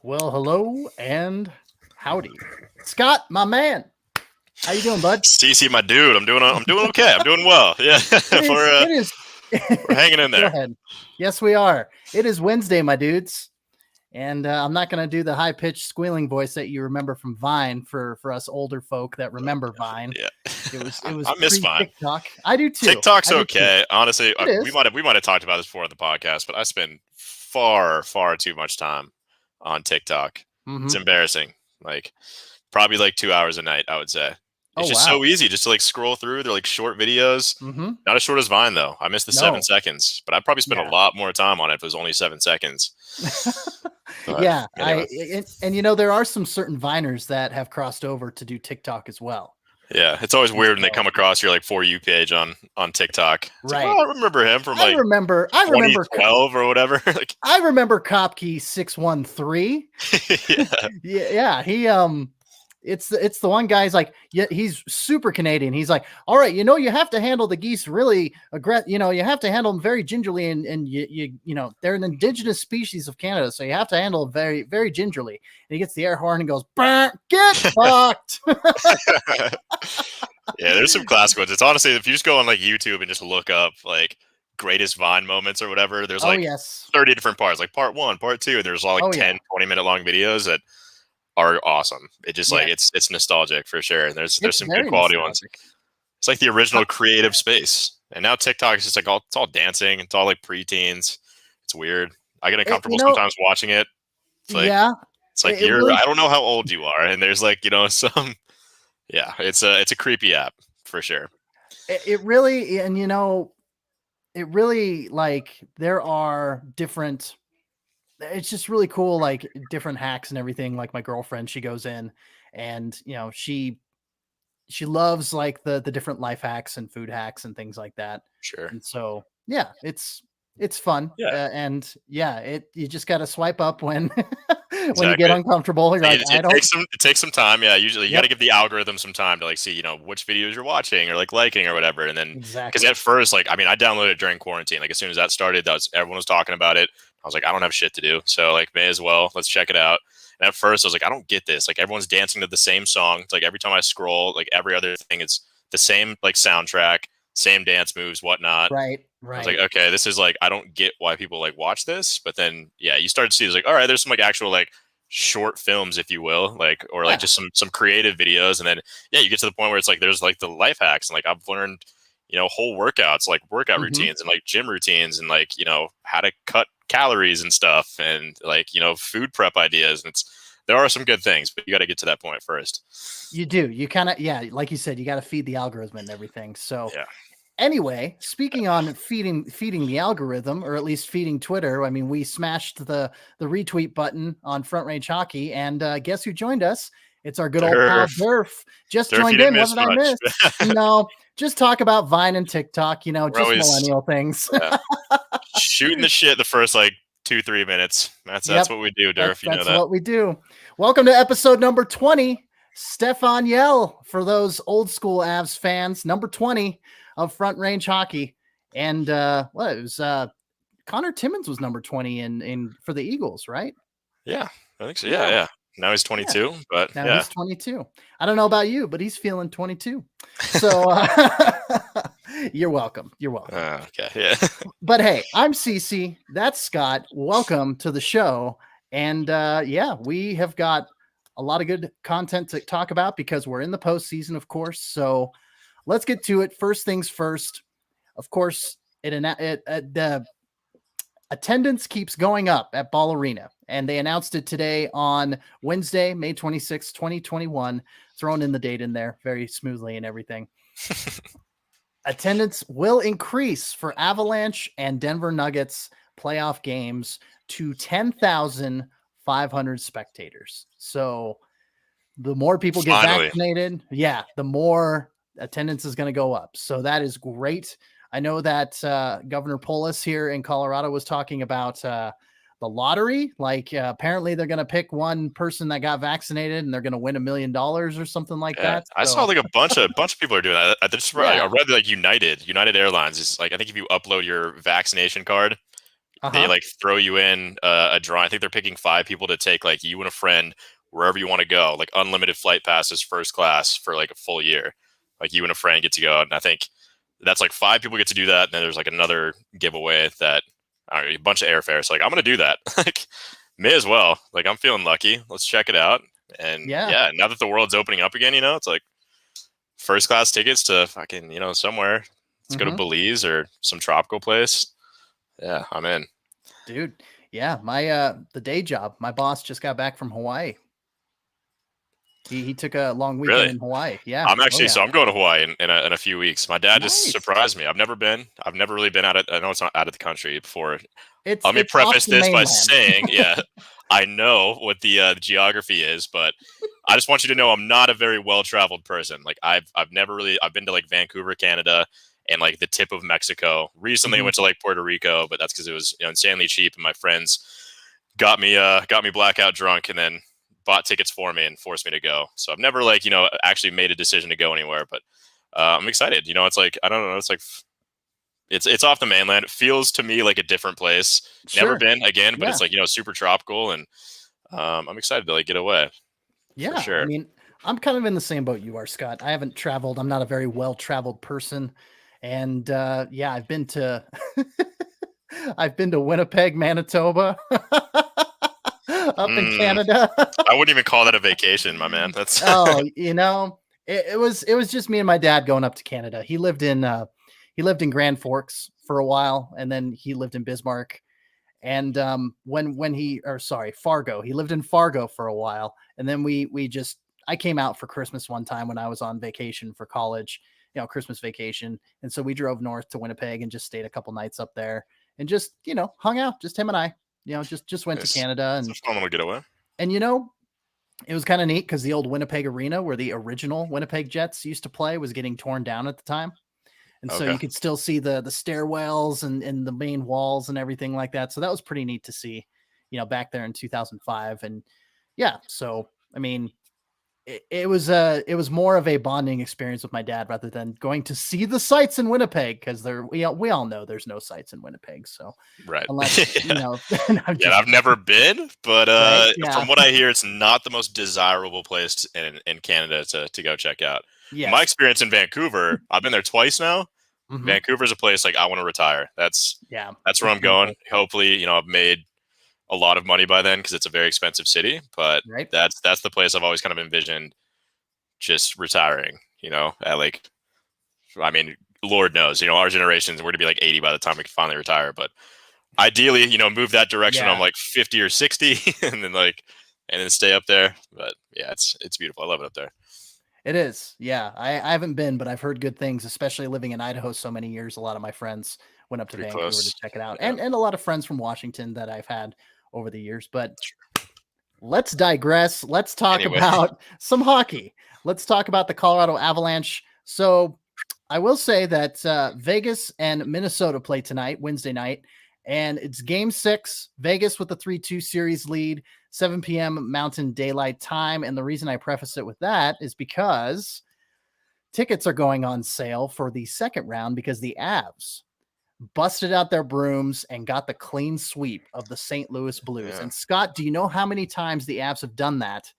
Well, hello and howdy, Scott, my man. How you doing, bud? CC, my dude, I'm doing okay. I'm doing well. Yeah, It is. we're hanging in Go there. ahead. Yes, we are. It is Wednesday, my dudes, and I'm not going to do the high pitched squealing voice that you remember from Vine for us older folk that remember Vine. Yeah, It was I miss pre Vine. TikTok. I do too. TikTok's I do okay. too. Honestly, It we is. might have talked about this before on the podcast, but I spend far too much time on TikTok. It's Mm-hmm. embarrassing. Like probably like 2 hours a night, I would say. It's Oh just wow. so easy just to like scroll through. They're like short videos. Mm-hmm. Not as short as Vine though. I missed the No. 7 seconds, but I'd probably spend Yeah. a lot more time on it if it was only 7 seconds. But, Yeah, anyway. and you know there are some certain Viners that have crossed over to do TikTok as well. Yeah, it's always weird when they come across your like For You page on TikTok. It's Right. like, oh, I remember him from like I remember 2012 or whatever. Like, I remember Kopke 613. yeah. He it's the one guy's like, yeah, he's super Canadian. He's like, all right, you have to handle the geese really aggressive. You have to handle them very gingerly, and you they're an indigenous species of Canada, so you have to handle them very, very gingerly. And he gets the air horn and goes, get fucked. Yeah, there's some classic ones. It's honestly, if you just go on like YouTube and just look up like greatest Vine moments or whatever, there's like 30 different parts, like part 1, part 2, and there's all like 10, 20-minute long videos that are awesome. It just like it's nostalgic for sure. And there's some good quality ones. It's like the original creative space. And now TikTok is just like it's all dancing. It's all like preteens. It's weird. I get uncomfortable sometimes watching it. It's like, it's like I don't know how old you are. And there's like, some, it's a creepy app for sure. It really, and it really, like, there are different, it's just really cool, like different hacks and everything. Like my girlfriend, she goes in and she loves like the different life hacks and food hacks and things like that. Sure. And so it's fun. Yeah. You just got to swipe up when Exactly. when you get uncomfortable. You're like, it takes some time. Yeah, usually you got to give the algorithm some time to like see, which videos you're watching or like liking or whatever. And then because at first, like, I mean, I downloaded it during quarantine. Like as soon as that started, everyone was talking about it. I was like, I don't have shit to do, so like, may as well. Let's check it out. And at first, I was like, I don't get this. Like everyone's dancing to the same song. It's like every time I scroll, like every other thing, it's the same like soundtrack, same dance moves, whatnot. Right. I was like, okay, this is like, I don't get why people like watch this. But then, you start to see, it's like, all right, there's some like actual like short films, if you will, like, or like just some creative videos. And then, you get to the point where it's like, there's like the life hacks. And like, I've learned, whole workouts, like workout routines and like gym routines and like, how to cut calories and stuff and like, food prep ideas. And there are some good things, but you got to get to that point first. You do. You kind of, like you said, you got to feed the algorithm and everything. So anyway, speaking on feeding the algorithm, or at least feeding Twitter, I mean, we smashed the retweet button on Front Range Hockey, and guess who joined us? It's our good old pal Durf. Just joined in. What did I miss? No, just talk about Vine and TikTok, just millennial things. Shooting the shit the first like 2-3 minutes. That's what we do, Durf. You know that. That's what we do. Welcome to episode number 20. Stefan Yell, for those old school Avs fans, number 20 of Front Range Hockey. And it was Connor Timmons was number 20 in for the Eagles, right? Yeah, I think so. Yeah. Now he's 22, but now he's 22. I don't know about you, but he's feeling 22. So you're welcome. You're welcome. Okay. Yeah. But hey, I'm CC. That's Scott. Welcome to the show. And we have got a lot of good content to talk about because we're in the postseason, of course. So let's get to it. First things first. Of course, the attendance keeps going up at Ball Arena, and they announced it today on Wednesday, May 26, 2021, throwing in the date in there very smoothly and everything. Attendance will increase for Avalanche and Denver Nuggets playoff games to 10,500 spectators. So the more people get vaccinated, the more attendance is going to go up. So that is great. I know that Governor Polis here in Colorado was talking about the lottery. Like apparently they're going to pick one person that got vaccinated and they're going to win $1 million or something like that. So, I saw like a bunch of people are doing that. I read like United Airlines is like, I think if you upload your vaccination card, they like throw you in a drawing. I think they're picking 5 people to take like you and a friend wherever you want to go, like unlimited flight passes, first class for like a full year. Like you and a friend get to go, and I think that's like 5 people get to do that. And then there's like another giveaway that I don't know, a bunch of airfare. So like I'm gonna do that. Like may as well. Like I'm feeling lucky. Let's check it out. And yeah, now that the world's opening up again, it's like first class tickets to fucking somewhere. Let's go to Belize or some tropical place. Yeah, I'm in. Dude, yeah, my the day job, my boss just got back from Hawaii. He took a long weekend in Hawaii. Yeah, I'm actually so I'm going to Hawaii in a few weeks. My dad just surprised me. I've never been. I've never really been out of. I know it's not out of the country before. Let me preface this by saying, I know what the geography is, but I just want you to know I'm not a very well traveled person. Like I've been to like Vancouver, Canada, and like the tip of Mexico. Recently, I went to like Puerto Rico, but that's because it was insanely cheap, and my friends got me blackout drunk, and then bought tickets for me and forced me to go. So I've never like actually made a decision to go anywhere, but I'm excited. It's like I don't know. It's like it's off the mainland. It feels to me like a different place. Never been again, but it's like super tropical, and I'm excited to like get away. Yeah, for sure. I mean, I'm kind of in the same boat you are, Scott. I haven't traveled. I'm not a very well-traveled person, and I've been to Winnipeg, Manitoba. Up in Canada. I wouldn't even call that a vacation, my man. That's it was just me and my dad going up to Canada. He lived in Grand Forks for a while, and then he lived in Bismarck. And Fargo. He lived in Fargo for a while, and then I came out for Christmas one time when I was on vacation for college, Christmas vacation, and so we drove north to Winnipeg and just stayed a couple nights up there and just hung out, just him and I. Just went to Canada and it's a fun little getaway. And it was kind of neat because the old Winnipeg Arena where the original Winnipeg Jets used to play was getting torn down at the time. And so you could still see the stairwells and the main walls and everything like that. So that was pretty neat to see, back there in 2005. And so I mean, it was more of a bonding experience with my dad rather than going to see the sights in Winnipeg, because we all know there's no sights in Winnipeg. So unless I've never been, but from what I hear, it's not the most desirable place in Canada to go check out. Yes. My experience in Vancouver, I've been there twice now. Vancouver's a place like I want to retire. That's where I'm going. Hopefully, I've made a lot of money by then because it's a very expensive city, but that's the place I've always kind of envisioned just retiring, at like, I mean, Lord knows, our generations, we're to be like 80 by the time we can finally retire, but ideally, move that direction on like 50 or 60 and then stay up there. But yeah, it's beautiful. I love it up there. It is. Yeah. I haven't been, but I've heard good things, especially living in Idaho so many years. A lot of my friends went up to Vancouver to check it out. And a lot of friends from Washington that I've had over the years, but let's digress. Let's talk about some hockey. Let's talk about the Colorado Avalanche. So I will say that Vegas and Minnesota play tonight, Wednesday night, and it's game 6, Vegas with the 3-2 series lead, 7 p.m. Mountain Daylight Time. And the reason I preface it with that is because tickets are going on sale for the second round because the Avs busted out their brooms and got the clean sweep of the St. Louis Blues. Yeah. And Scott, do you know how many times the Avs have done that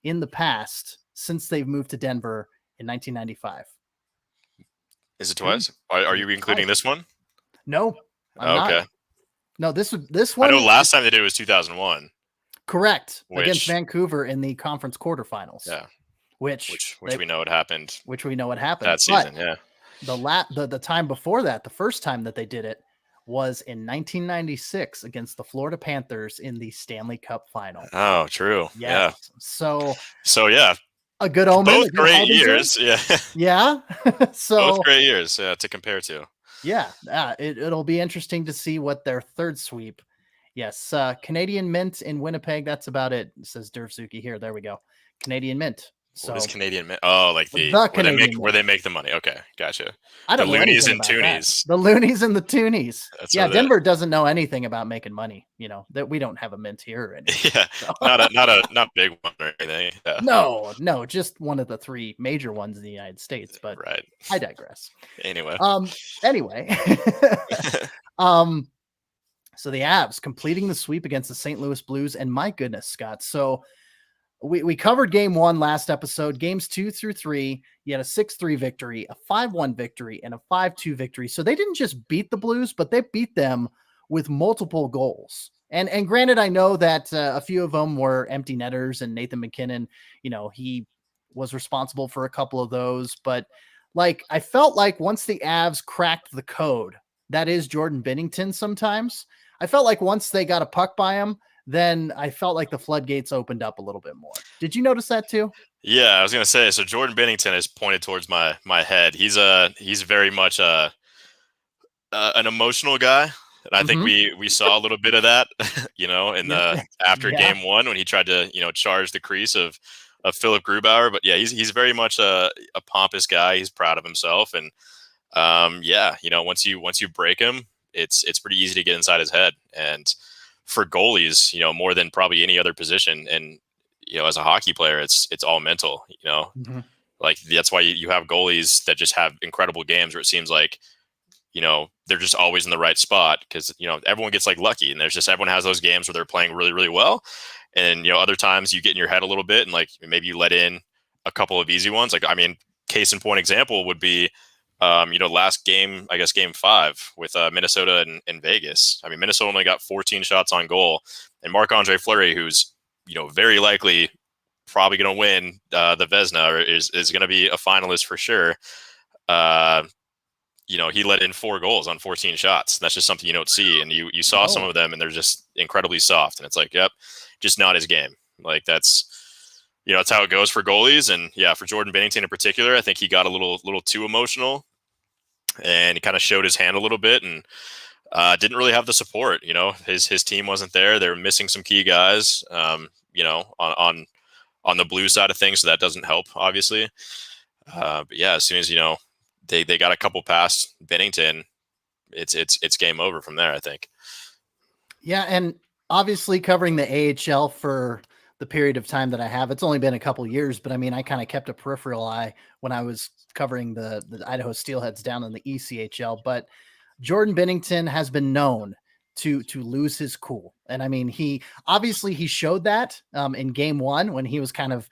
in the past since they've moved to Denver in 1995? Is it twice? Are you including this one? No. I'm not. No, this one. I know last time they did it was 2001. Correct. Against Vancouver in the conference quarterfinals. Yeah. Which we know what happened. Which we know what happened. That season, yeah. The time before that, the first time that they did it was in 1996 against the Florida Panthers in the Stanley Cup final. Oh, true. Yes. Yeah. So yeah. A good omen. Both great years. Yeah. Yeah. Both great years to compare to. Yeah. It'll be interesting to see what their third sweep. Yes. Canadian Mint in Winnipeg. That's about it, says Durvzuki here. There we go. Canadian Mint. So, what is Canadian Mint? Oh, like where they make the money. Okay, gotcha. I don't know loonies and toonies. The loonies and the toonies. Denver doesn't know anything about making money. That we don't have a mint here or anything. Yeah, so. not big one or anything. Yeah. No, just one of the 3 major ones in the United States. But I digress. Anyway. So the Avs completing the sweep against the St. Louis Blues. And my goodness, Scott. So we covered game 1 last episode. Games 2 through 3, you had a 6-3 victory, a 5-1 victory, and a 5-2 victory. So they didn't just beat the Blues, but they beat them with multiple goals. And granted, I know that a few of them were empty netters, and Nathan MacKinnon, he was responsible for a couple of those. But like, I felt like once the Avs cracked the code, that is Jordan Binnington sometimes, I felt like once they got a puck by him, then I felt like the floodgates opened up a little bit more. Did you notice that too? Yeah, I was gonna say. So Jordan Binnington is pointed towards my head. He's very much an emotional guy, and I think we saw a little bit of that, in the after game 1 when he tried to charge the crease of Philip Grubauer. But yeah, he's very much a pompous guy. He's proud of himself, and once you break him, it's pretty easy to get inside his head. And for goalies, more than probably any other position, and as a hockey player, it's all mental. Like that's why you have goalies that just have incredible games where it seems like they're just always in the right spot, because everyone gets like lucky, and everyone has those games where they're playing really, really well, and other times you get in your head a little bit, and like maybe you let in a couple of easy ones. Like, I mean, case in point example would be last game, I guess game 5 with Minnesota and Vegas. I mean, Minnesota only got 14 shots on goal, and Marc-Andre Fleury, who's very likely probably going to win the Vezina, or is going to be a finalist for sure. He let in 4 goals on 14 shots. That's just something you don't see, and you saw some of them, and they're just incredibly soft, and it's like, yep, just not his game. Like that's that's how it goes for goalies. And yeah, for Jordan Binnington in particular, I think he got a little too emotional, and he kind of showed his hand a little bit, and didn't really have the support. His team wasn't there. They were missing some key guys, on the blue side of things. So that doesn't help, obviously. But yeah, as soon as, they got a couple past Binnington, it's game over from there, I think. Yeah. And obviously covering the AHL for the period of time that I have, it's only been a couple years, but I mean, I kind of kept a peripheral eye when I was covering the Idaho Steelheads down in the ECHL. But Jordan Binnington has been known to lose his cool. And I mean, he showed that in game 1 when he was kind of,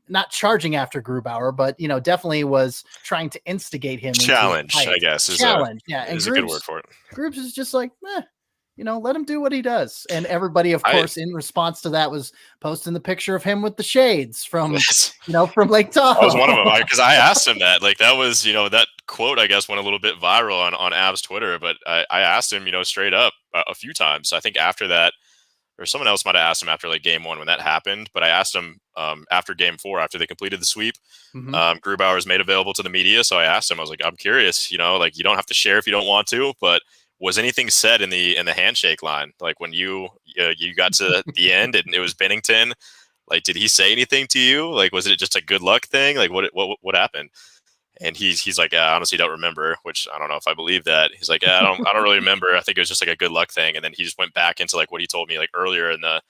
not charging after Grubauer, but, definitely was trying to instigate him. Challenge, I guess. Challenge. Is a good word for it. Grubs is just like, let him do what he does. And everybody, of course, in response to that, was posting the picture of him with the shades from, from Lake Tahoe. That was one of them, because I asked him that. Like, that was, that quote, I guess, went a little bit viral on Avs Twitter. But I asked him, straight up a few times. I think after that, or someone else might have asked him after like game 1 when that happened. But I asked him after game 4, after they completed the sweep. Grubauer was made available to the media. So I asked him, I was like, I'm curious, like, you don't have to share if you don't want to, but was anything said in the handshake line? Like when you got to the end and it was Binnington, like, did he say anything to you? Like, was it just a good luck thing? Like what happened? And he's like, I honestly don't remember, which I don't know if I believe that. He's like, I don't really remember. I think it was just like a good luck thing. And then he just went back into like what he told me like earlier in the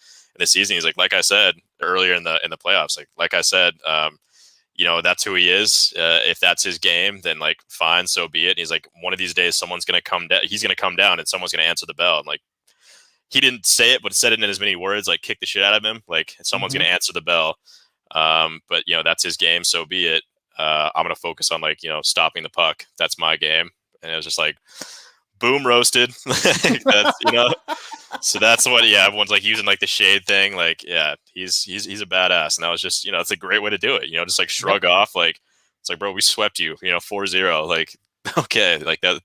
season. He's like I said earlier in the playoffs, like I said, that's who he is. If that's his game, then like fine, so be it. And he's like, one of these days, someone's gonna come down. He's gonna come down, and someone's gonna answer the bell. And like, he didn't say it, but said it in as many words, like kick the shit out of him. Like someone's gonna answer the bell. But that's his game, so be it. I'm gonna focus on like stopping the puck. That's my game. And it was just like, boom, roasted. That's, so that's what, everyone's like using like the shade thing. Like, yeah, he's a badass. And that was just, it's a great way to do it. Just like shrug off. Like, it's like, bro, we swept you, 4-0. Like, okay. Like that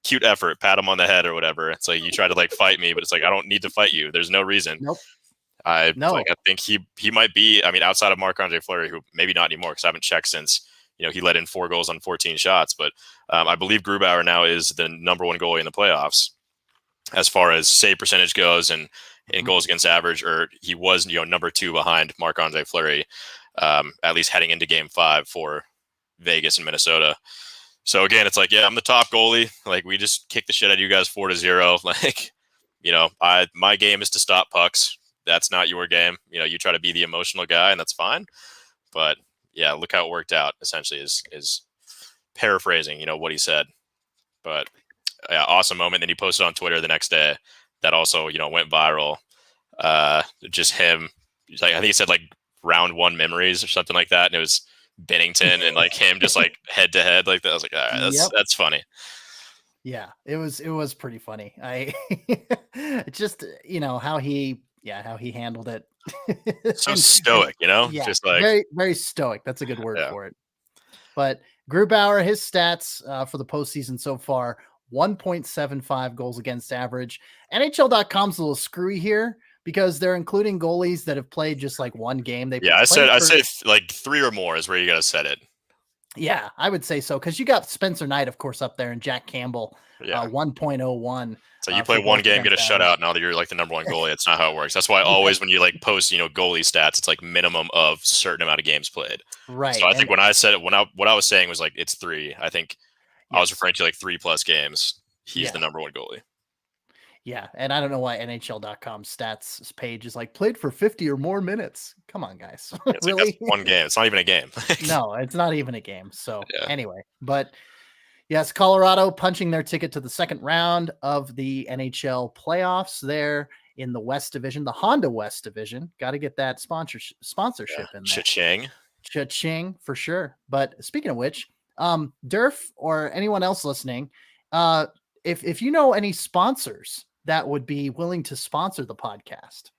cute effort, pat him on the head or whatever. It's like, you try to like fight me, but it's like, I don't need to fight you. There's no reason. Nope. I think he might be, I mean, outside of Marc-Andre Fleury, who maybe not anymore, because I haven't checked since, he let in 4 goals on 14 shots. But I believe Grubauer now is the number 1 goalie in the playoffs as far as save percentage goes and goals against average, or he was, number 2 behind Marc-Andre Fleury, at least heading into game 5 for Vegas and Minnesota. So again, it's like, yeah, I'm the top goalie. Like, we just kicked the shit out of you guys 4-0. Like, my game is to stop pucks. That's not your game. You try to be the emotional guy, and that's fine. But yeah, look how it worked out, essentially, is paraphrasing, what he said. But awesome moment. Then he posted on Twitter the next day that also, went viral. Just him, like, I think he said like round one memories or something like that. And it was Bennington and like him just like head to head like that. I was like, all right, that's funny. Yeah, it was pretty funny. I just, how he handled it. So stoic, Yeah, just like very, very stoic. That's a good word for it. But Grubauer, his stats for the postseason so far, 1.75 goals against average. NHL.com's a little screwy here because they're including goalies that have played just like one game. I said like 3 or more is where you got to set it. Yeah, I would say so, because you got Spencer Knight, of course, up there, and Jack Campbell, 1.01. So you play one game, get a shutout, now that you're like the number one goalie. It's not how it works. That's why always when you like post, goalie stats, it's like minimum of certain amount of games played. Right. So I think when I said it, what I was saying was like it's 3. I think I was referring to like 3+ games. He's the number one goalie. Yeah, and I don't know why NHL.com stats page is like played for 50 or more minutes. Come on, guys. It's really? Like, that's one game. It's not even a game. No, it's not even a game. So anyway, but yes, Colorado punching their ticket to the second round of the NHL playoffs there in the West Division, the Honda West Division. Got to get that sponsorship in there. Cha-ching. Cha-ching for sure. But speaking of which, Durf or anyone else listening, if you know any sponsors that would be willing to sponsor the podcast,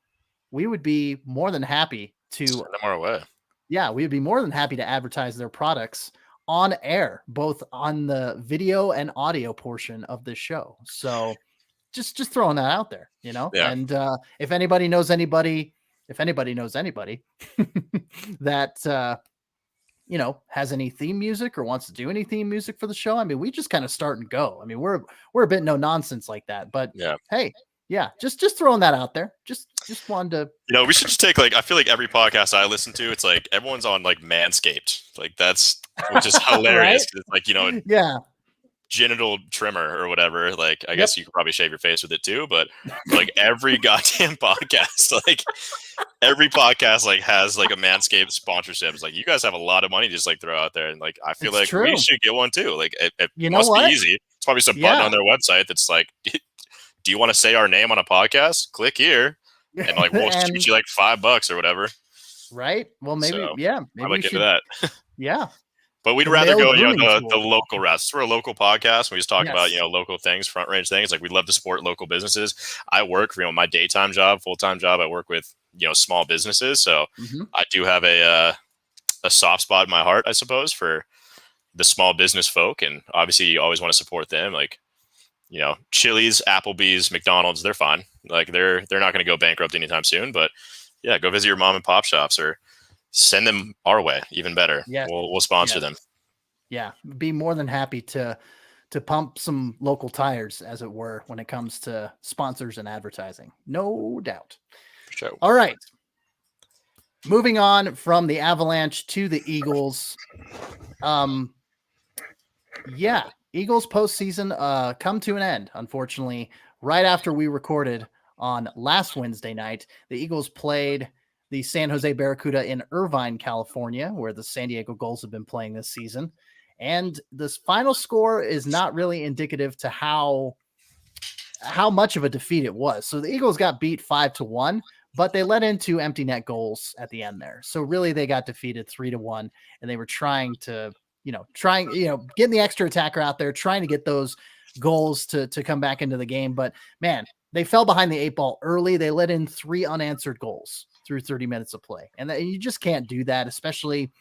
we would be more than happy to send them our way. Yeah, we would be more than happy to advertise their products on air, both on the video and audio portion of this show. So just throwing that out there, and if anybody knows anybody that has any theme music or wants to do any theme music for the show, I mean, we just kind of start and go. I mean, we're a bit no nonsense like that, but hey, just throwing that out there. Just wanted to, we should just take I feel like every podcast I listen to, it's like everyone's on like Manscaped, like which is hilarious. Right? It's like, genital trimmer or whatever. Like, I guess you could probably shave your face with it too, but like every goddamn podcast, like every podcast like has like a Manscaped sponsorship. It's like, you guys have a lot of money to just like throw out there. And like, I feel it's like true. We should get one too. Like it must be easy. It's probably some button on their website that's like, do you want to say our name on a podcast? Click here. And like, we'll shoot you like $5 or whatever. Right. Well, maybe, maybe I like into that. Yeah. But we'd rather go, the local routes. We're a local podcast. We just talk about, local things, front range things. Like, we love to support local businesses. I work for, my daytime job, full-time job. I work with, small businesses. So I do have a soft spot in my heart, I suppose, for the small business folk. And obviously you always want to support them. Like, Chili's, Applebee's, McDonald's, they're fine. Like, they're not going to go bankrupt anytime soon. But yeah, go visit your mom and pop shops or send them our way. Even better. Yeah, we'll sponsor them. Yeah, be more than happy to pump some local tires, as it were, when it comes to sponsors and advertising. No doubt. For sure. All right. Moving on from the Avalanche to the Eagles. Eagles postseason come to an end, unfortunately. Right after we recorded on last Wednesday night, the Eagles played the San Jose Barracuda in Irvine, California, where the San Diego Gulls have been playing this season. And this final score is not really indicative to how much of a defeat it was. So the Eagles got beat 5-1, but they let in 2 empty net goals at the end there. So really they got defeated 3-1, and they were trying to, getting the extra attacker out there, trying to get those goals to come back into the game. But man, they fell behind the 8 ball early. They let in 3 unanswered goals through 30 minutes of play. And you just can't do that, especially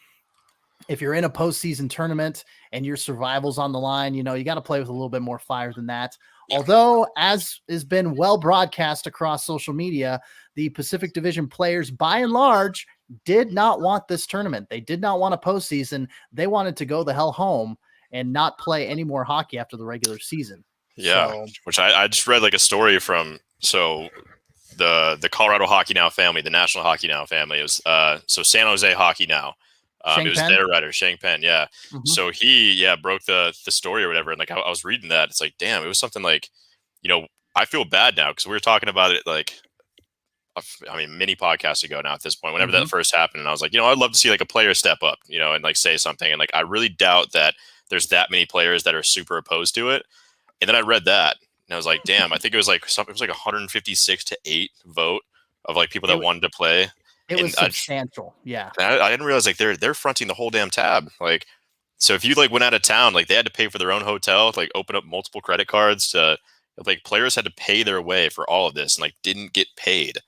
if you're in a postseason tournament and your survival's on the line. You got to play with a little bit more fire than that. Although, as has been well broadcast across social media, the Pacific Division players, by and large, did not want this tournament. They did not want a postseason. They wanted to go the hell home and not play any more hockey after the regular season. Yeah, which I just read like a story from the Colorado Hockey Now family, the National Hockey Now family. It was San Jose Hockey Now. It was their writer, Shang Penn. Yeah. Mm-hmm. So he broke the story or whatever. And like I was reading that, it's like, damn, it was something like, I feel bad now because we were talking about it like, many podcasts ago now at this point, whenever that first happened. And I was like, I'd love to see like a player step up, and like say something. And like, I really doubt that there's that many players that are super opposed to it. And then I read that and I was like, damn, I think it was like something, it was like 156-8 vote of like people that wanted to play. It was substantial. Yeah. I didn't realize like they're fronting the whole damn tab. Like, so if you like went out of town, like they had to pay for their own hotel, like open up multiple credit cards to, like, players had to pay their way for all of this and like didn't get paid.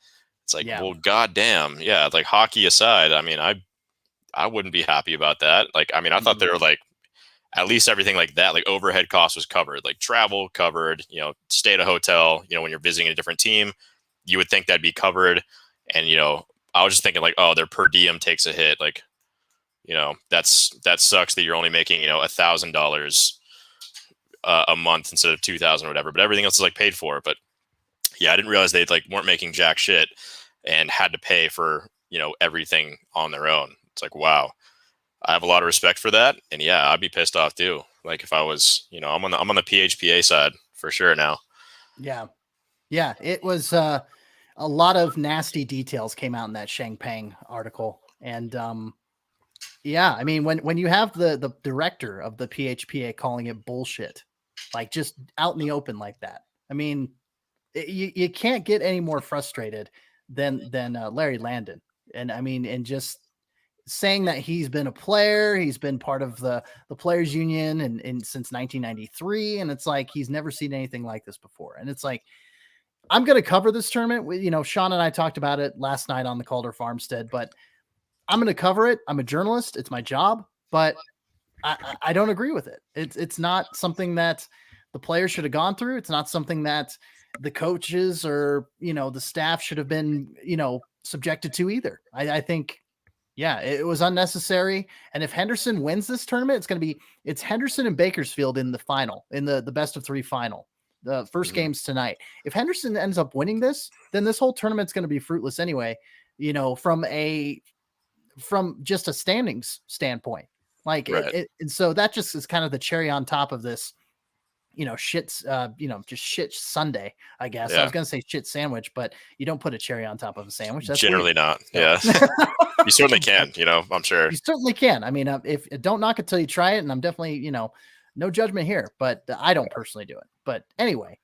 It's like, well, goddamn. Yeah. Like, hockey aside, I mean, I wouldn't be happy about that. Like, I mean, I thought they were like, at least everything like that, like overhead cost was covered, like travel covered, you know, stay at a hotel, you know, when you're visiting a different team, you would think that'd be covered. And, you know, I was just thinking like, oh, their per diem takes a hit. Like, you know, that sucks that you're only making, you know, $1,000 a month instead of 2,000 or whatever, but everything else is like paid for. But yeah, I didn't realize they like weren't making jack shit and had to pay for, you know, everything on their own. It's like, wow, I have a lot of respect for that. And yeah, I'd be pissed off too. Like if I was, you know, I'm on the PHPA side for sure now. Yeah. Yeah. It was a lot of nasty details came out in that Sheng Peng article. And yeah, I mean, when you have the director of the PHPA calling it bullshit, like just out in the open like that, I mean, you can't get any more frustrated than Larry Landon. And I mean, and just saying that he's been a player, he's been part of the players union and since 1993. And it's like, he's never seen anything like this before. And it's like, I'm going to cover this tournament. You know, Sean and I talked about it last night on the Calder Farmstead, but I'm going to cover it. I'm a journalist. It's my job, but I don't agree with it. It's not something that the players should have gone through. It's not something that the coaches or, you know, the staff should have been, you know, subjected to either. I think, yeah, it was unnecessary. And if Henderson wins this tournament, it's Henderson and Bakersfield in the final, in the best of 3 final. The first game's tonight. If Henderson ends up winning this, then this whole tournament's going to be fruitless anyway, you know, from just a standings standpoint. Like, right. And so that just is kind of the cherry on top of this, you know, just shit Sunday, I guess. Yeah. I was going to say shit sandwich, but you don't put a cherry on top of a sandwich. That's generally weird. Not. Yeah. You certainly can, you know, I'm sure. You certainly can. I mean, if don't knock it till you try it. And I'm definitely, you know, no judgment here, but I don't personally do it. But anyway,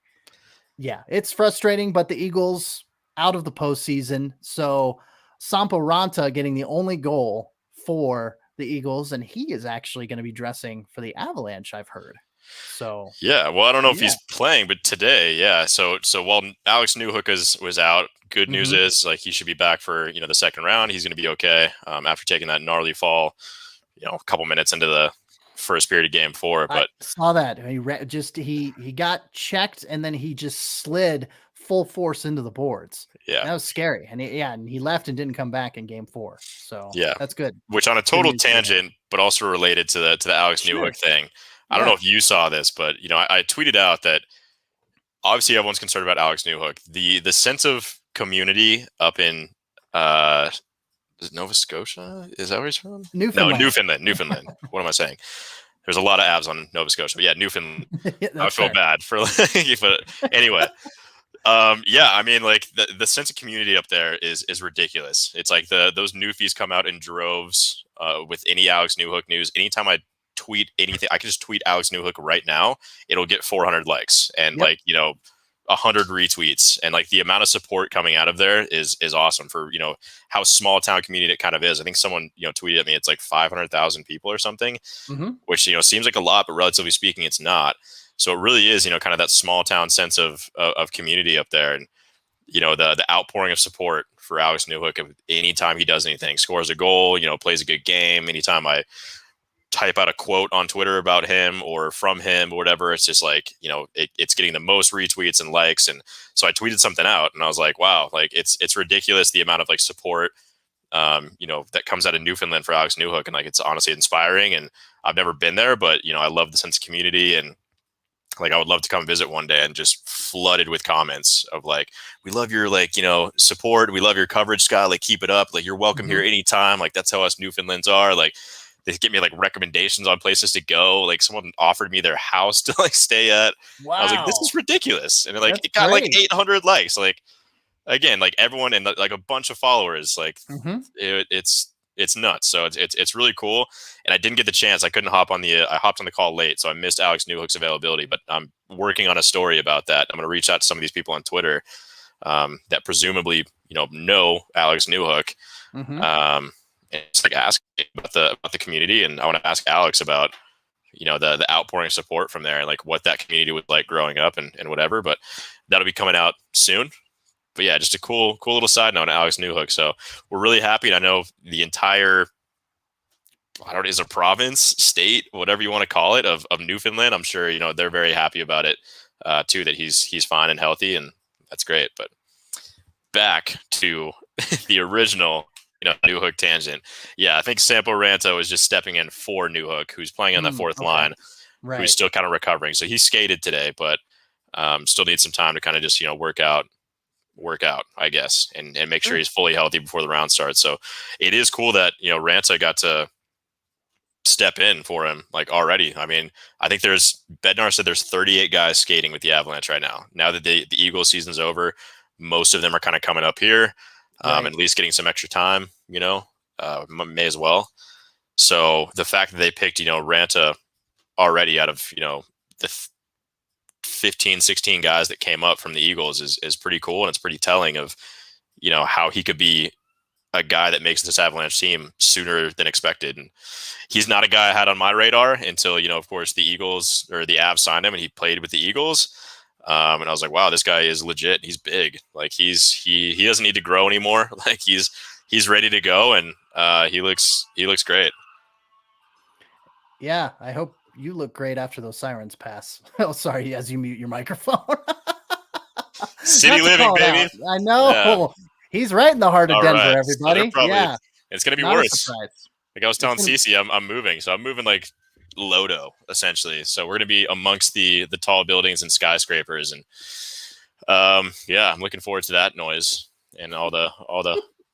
yeah, it's frustrating, but the Eagles out of the postseason. So Sampo Ranta getting the only goal for the Eagles, and he is actually going to be dressing for the Avalanche, I've heard. So yeah, well, I don't know if he's playing, but today, yeah. So while Alex Newhook was out, good news is like he should be back for, you know, the second round. He's going to be okay after taking that gnarly fall, you know, a couple minutes into the first period of game 4. But I saw that he got checked and then he just slid full force into the boards. Yeah, that was scary. And he left and didn't come back in game 4. So yeah, that's good. Which on a total tangent, but also related to the Alex Newhook thing. I don't know if you saw this, but you know, I tweeted out that obviously everyone's concerned about Alex Newhook. The sense of community up in is it Nova Scotia? Is that where he's from? Newfoundland. No, Newfoundland. What am I saying? There's a lot of abs on Nova Scotia, but yeah, Newfoundland. I feel bad for but anyway. Yeah, I mean, like the sense of community up there is ridiculous. It's like those Newfies come out in droves with any Alex Newhook news. Anytime I tweet anything, I can just tweet Alex Newhook right now. It'll get 400 likes and like, you know, 100 retweets, and like the amount of support coming out of there is awesome for, you know, how small town community it kind of is. I think someone, you know, tweeted at me, it's like 500,000 people or something, which, you know, seems like a lot, but relatively speaking, it's not. So it really is, you know, kind of that small town sense of community up there. And, you know, the outpouring of support for Alex Newhook anytime he does anything, scores a goal, you know, plays a good game. Anytime I type out a quote on Twitter about him or from him or whatever, it's just like, you know, it's getting the most retweets and likes. And so I tweeted something out and I was like, wow, like it's ridiculous the amount of like support, you know, that comes out of Newfoundland for Alex Newhook. And like, it's honestly inspiring. And I've never been there, but, you know, I love the sense of community, and like I would love to come visit one day, and just flooded with comments of like, we love your, like, you know, support. We love your coverage, Scott. Like, keep it up. Like, you're welcome here anytime. Like, that's how us Newfoundlands are. Like, they give me like recommendations on places to go. Like, someone offered me their house to like stay at. Wow. I was like, this is ridiculous. And like, it got like 800 likes. Like, again, like everyone and like a bunch of followers. Like, it's it's nuts. So it's really cool. And I didn't get the chance. I hopped on the call late, so I missed Alex Newhook's availability. But I'm working on a story about that. I'm going to reach out to some of these people on Twitter that presumably know Alex Newhook, and just like ask about the community. And I want to ask Alex about the outpouring of support from there and like what that community was like growing up and whatever. But that'll be coming out soon. But yeah, just a cool little side note on Alex Newhook. So we're really happy. And I know the entire, is a province, state, whatever you want to call it, of Newfoundland. I'm sure, they're very happy about it too, that he's fine and healthy, and that's great. But back to the original, Newhook tangent. Yeah, I think Sampo Ranto is just stepping in for Newhook, who's playing on the fourth line, who's still kind of recovering. So he skated today, but still needs some time to kind of just, work out, I guess, and make sure he's fully healthy before the round starts. So it is cool that, Ranta got to step in for him like already. I mean, I think Bednar said there's 38 guys skating with the Avalanche right now. Now that the Eagles season's over, most of them are kind of coming up here, at least getting some extra time, may as well. So the fact that they picked, Ranta already out of, the 15, 16 guys that came up from the Eagles is pretty cool. And it's pretty telling of, how he could be a guy that makes this Avalanche team sooner than expected. And he's not a guy I had on my radar until, of course, the Eagles or the Avs signed him and he played with the Eagles. And I was like, wow, this guy is legit. He's big. Like he doesn't need to grow anymore. Like he's ready to go. And he looks great. Yeah. I hope you look great after those sirens pass. Oh, sorry. As you mute your microphone. City living, baby. I know. Yeah. He's right in the heart of Denver, right. Everybody. So yeah. It's going to be worse. Like I was telling Cece, I'm moving. So I'm moving like Lodo, essentially. So we're going to be amongst the tall buildings and skyscrapers. And I'm looking forward to that noise and all the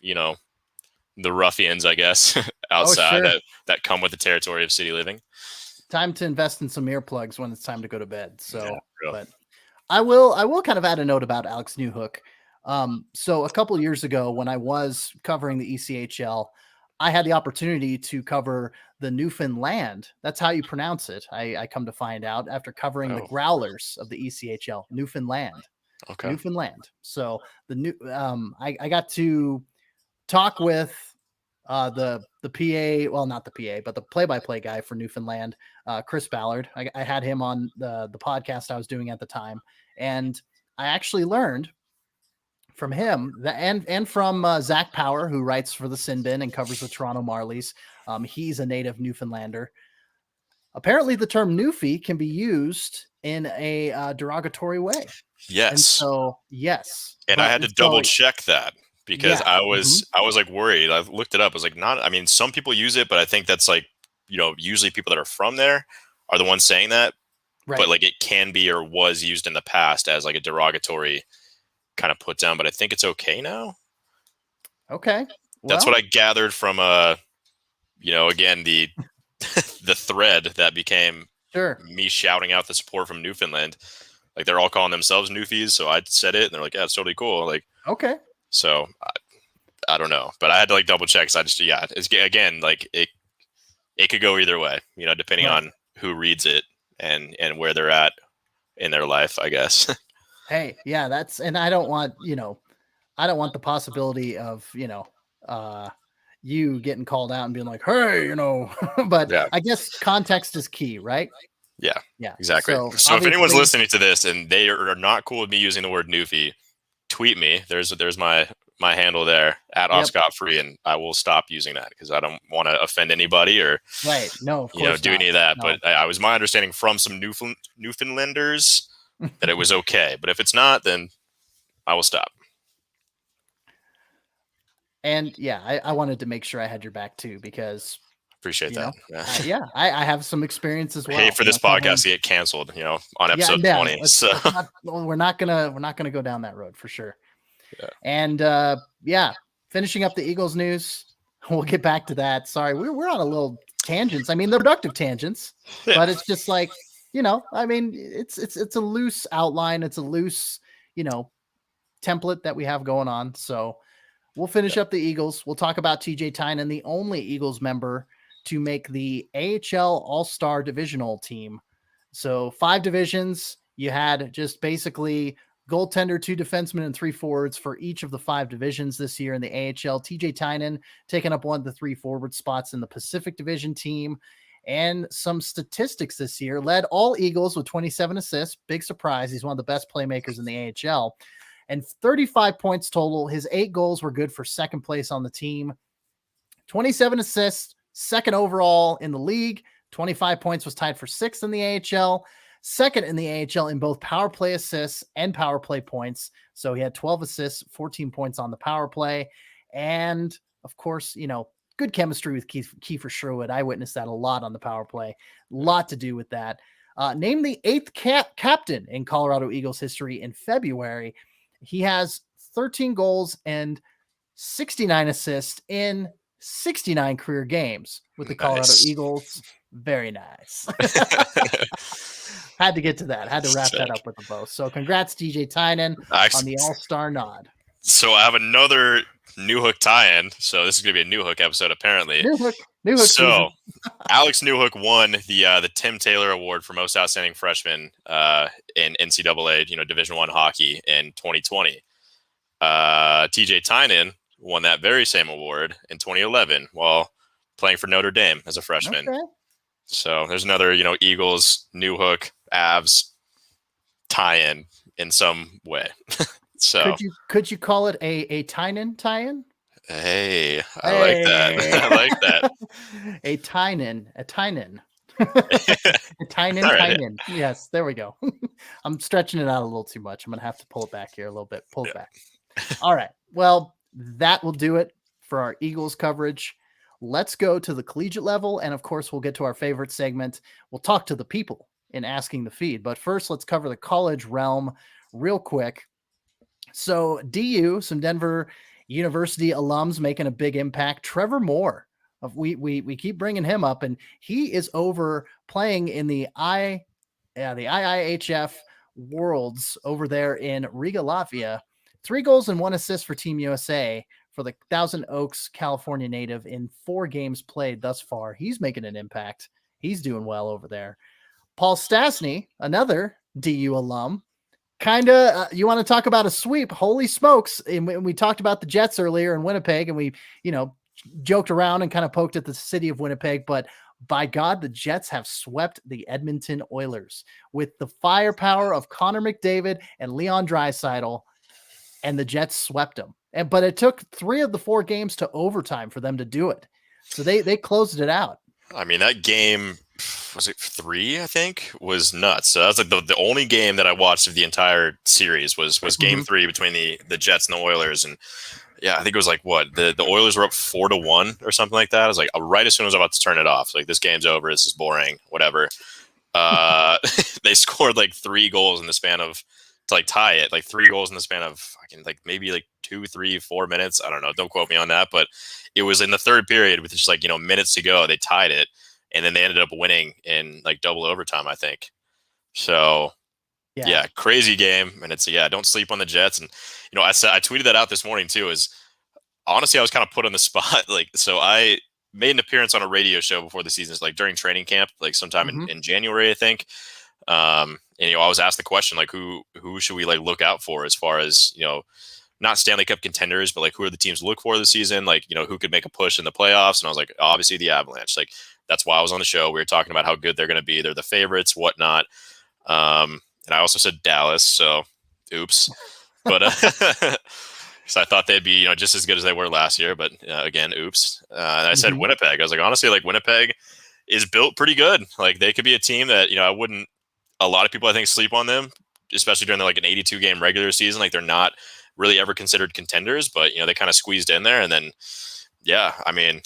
the ruffians, I guess, outside that come with the territory of city living. Time to invest in some earplugs when it's time to go to bed. So, but I will kind of add a note about Alex Newhook. So a couple of years ago when I was covering the ECHL, I had the opportunity to cover the Newfoundland. That's how you pronounce it. I come to find out after covering the Growlers of the ECHL, Newfoundland. Okay. Newfoundland. So I got to talk with the PA, well, not the PA, but the play-by-play guy for Newfoundland, Chris Ballard. I had him on the podcast I was doing at the time. And I actually learned from him and from Zach Power, who writes for the Sin Bin and covers the Toronto Marlies. He's a native Newfoundlander. Apparently the term Newfie can be used in a derogatory way. Yes. And so, yes. And I had to double check that because I was like worried. I looked it up. I was like, some people use it, but I think that's like, usually people that are from there are the ones saying that. Right. But like it can be or was used in the past as like a derogatory kind of put down, but I think it's okay now. Okay. That's what I gathered from again, the the thread that became me shouting out the support from Newfoundland. Like they're all calling themselves Newfies, so I said it and they're like, yeah, it's totally cool. Like, okay. So I don't know, but I had to like double check because I just it's again like it could go either way, depending on who reads it and where they're at in their life, I guess. Hey, yeah, and I don't want, the possibility of, you getting called out and being like, hey, but I guess context is key, right? Yeah, exactly. So if anyone's listening to this and they are not cool with me using the word Newfie, tweet me. There's my handle there at Oscott Free, and I will stop using that because I don't want to offend anybody or do any of that. No. But I was my understanding from some Newfoundlanders that it was okay. But if it's not, then I will stop. And I wanted to make sure I had your back too because appreciate that. I have some experience as well. Hey, for this podcast to get canceled, on episode 20. So we're not gonna go down that road for sure. Yeah. And finishing up the Eagles news, we'll get back to that. Sorry, we're on a little tangents. I mean, they're productive tangents, but it's just like it's a loose outline. It's a loose template that we have going on. So We'll finish up the Eagles. We'll talk about TJ Tynan, the only Eagles member to make the AHL All-Star divisional team. So 5 divisions. You had just basically goaltender, 2 defensemen, and 3 forwards for each of the 5 divisions this year in the AHL. TJ Tynan taking up 1 of the 3 forward spots in the Pacific Division team. And some statistics this year, led all Eagles with 27 assists. Big surprise. He's one of the best playmakers in the AHL. And 35 points total. His 8 goals were good for second place on the team. 27 assists, second overall in the league. 25 points, was tied for 6th in the AHL. Second in the AHL in both power play assists and power play points. So he had 12 assists, 14 points on the power play. And of course, good chemistry with Kiefer Sherwood. I witnessed that a lot on the power play. A lot to do with that. Named the 8th captain in Colorado Eagles history in February. He has 13 goals and 69 assists in 69 career games with the Colorado Eagles. Very nice. Had to get to that. Had to wrap that up with a bow. So congrats, TJ Tynan, on the All-Star nod. So I have another Newhook tie-in. So this is going to be a Newhook episode, apparently. Newhook so Alex Newhook won the Tim Taylor Award for Most Outstanding Freshman in NCAA, Division I hockey in 2020. TJ Tynan won that very same award in 2011 while playing for Notre Dame as a freshman. Okay. So there's another, Eagles, Newhook, Avs tie-in in some way. So could you call it a Tynan tie-in? Hey, I like that. I like that. A Tynan. A Tynan. Tynan. Yes, there we go. I'm stretching it out a little too much. I'm going to have to pull it back here a little bit. Pull it back. All right. Well, that will do it for our Eagles coverage. Let's go to the collegiate level. And of course, we'll get to our favorite segment. We'll talk to the people in Asking the Feed. But first, let's cover the college realm real quick. So DU, some Denver University alums making a big impact. Trevor Moore, we keep bringing him up, and he is over playing in the IIHF Worlds over there in Riga, Latvia. 3 goals and 1 assist for Team USA for the Thousand Oaks, California native in 4 games played thus far. He's making an impact. He's doing well over there. Paul Stasny, another DU alum. You want to talk about a sweep? Holy smokes. And we talked about the Jets earlier in Winnipeg, and we, joked around and kind of poked at the city of Winnipeg, but by God, the Jets have swept the Edmonton Oilers with the firepower of Connor McDavid and Leon Draisaitl, and the Jets swept them. But it took 3 of the 4 games to overtime for them to do it. So they closed it out. I mean, that game, was it 3, I think, was nuts. So that's like the only game that I watched of the entire series was game 3 between the Jets and the Oilers. And yeah, I think it was like the Oilers were up 4-1 or something like that. I was like, right as soon as I was about to turn it off, like, this game's over. This is boring, whatever. They scored like 3 goals in the span of, to like tie it, like 3 goals in the span of maybe 2, 3, 4 minutes. I don't know. Don't quote me on that, but it was in the 3rd period with just minutes to go. They tied it, and then they ended up winning in double overtime, I think. So yeah, crazy game. And it's, don't sleep on the Jets. And, I tweeted that out this morning too, is honestly, I was kind of put on the spot. So I made an appearance on a radio show before the season, during training camp, sometime in January, I think. And, I was asked the question, who should we look out for as far as, not Stanley Cup contenders, but who are the teams to look for this season? Who could make a push in the playoffs? And I was like, obviously the Avalanche. That's why I was on the show. We were talking about how good they're going to be. They're the favorites, whatnot. And I also said Dallas. So oops. But so I thought they'd be, just as good as they were last year. But again, oops. And I said Winnipeg. I was like, honestly, Winnipeg is built pretty good. They could be a team that, I wouldn't, a lot of people I think sleep on them, especially during an 82 game regular season. They're not really ever considered contenders, but they kind of squeezed in there. And then, I mean,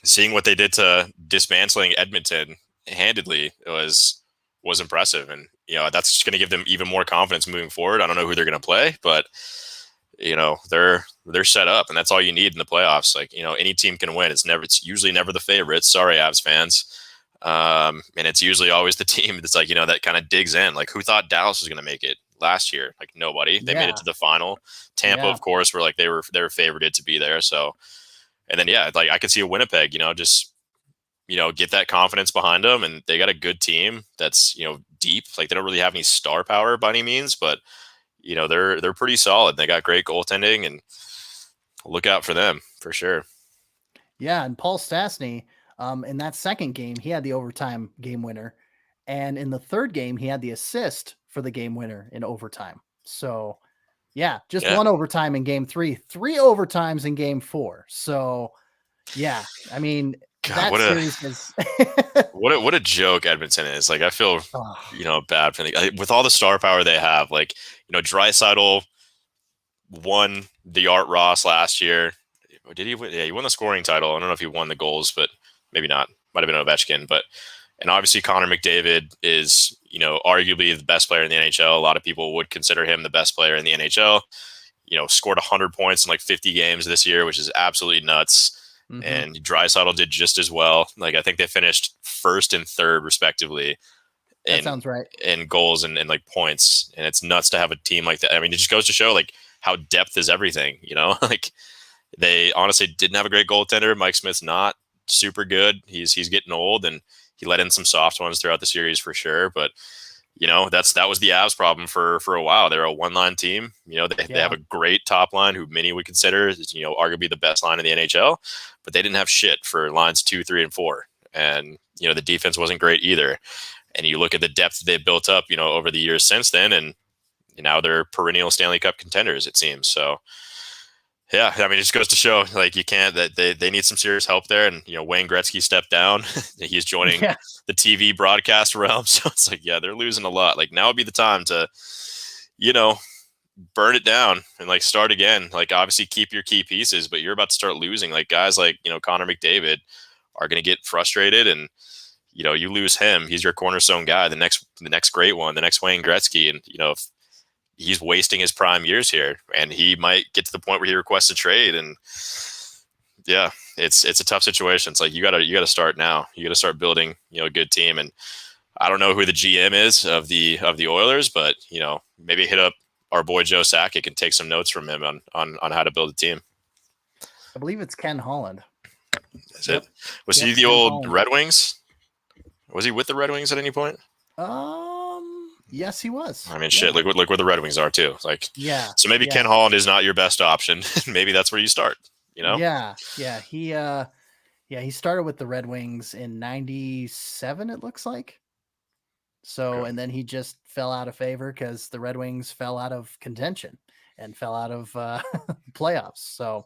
seeing what they did to dismantling Edmonton handedly was impressive. And, that's just going to give them even more confidence moving forward. I don't know who they're going to play, but they're set up, and that's all you need in the playoffs. Any team can win. It's usually never the favorites. Sorry, Avs fans. And it's usually always the team that's that kind of digs in. Who thought Dallas was going to make it? last year? Like nobody. They made it to the final. Tampa, of course, were like they were favorited to be there. So, and then like I could see a Winnipeg, just get that confidence behind them, and they got a good team that's deep. Like they don't really have any star power by any means, but they're pretty solid. They got great goaltending, and look out for them for sure. Yeah, and Paul Stasny, in that second game, he had the overtime game winner. And in the third game, he had the assist for the game winner in overtime. So, yeah, just one overtime in game 3, 3 overtimes in game 4. So, yeah, I mean, God, what a joke Edmonton is. Like, I feel, bad for with all the star power they have. Like, Draisaitl won the Art Ross last year. Did he win? Yeah, he won the scoring title. I don't know if he won the goals, but maybe not. Might have been Ovechkin. And obviously Connor McDavid is, arguably the best player in the NHL. A lot of people would consider him the best player in the NHL. Scored 100 points in like 50 games this year, which is absolutely nuts. Mm-hmm. And Draisaitl did just as well. Like I think they finished first and third respectively. That sounds right. In goals and like points. And it's nuts to have a team like that. I mean, it just goes to show like how depth is everything, like they honestly didn't have a great goaltender. Mike Smith's not super good. He's getting old, and he let in some soft ones throughout the series for sure. But that was the Avs problem for a while. They're a one-line team. They have a great top line who many would consider is arguably the best line in the NHL, but they didn't have shit for lines 2, 3, and 4. And the defense wasn't great either. And you look at the depth they built up over the years since then, and now they're perennial Stanley Cup contenders, it seems. So yeah, I mean, it just goes to show like you can't, that they need some serious help there. And Wayne Gretzky stepped down. He's joining the TV broadcast realm. So it's like, they're losing a lot. Like now would be the time to, burn it down and like start again. Like obviously keep your key pieces, but you're about to start losing. Like guys like, Connor McDavid are going to get frustrated, and you lose him. He's your cornerstone guy, the next great one, the next Wayne Gretzky. And if he's wasting his prime years here, and he might get to the point where he requests a trade. And it's a tough situation. It's like, you gotta start now. You gotta start building, a good team. And I don't know who the GM is of the Oilers, but maybe hit up our boy Joe Sakic and take some notes from him on how to build a team. I believe it's Ken Holland. Is it? Was he the old Holland. Red Wings? Was he with the Red Wings at any point? Yes, he was. I mean, shit. Look where the Red Wings are too. Like, So maybe Ken Holland is not your best option. Maybe that's where you start. Yeah. He started with the Red Wings in '97. It looks like. So, and then he just fell out of favor because the Red Wings fell out of contention and fell out of playoffs. So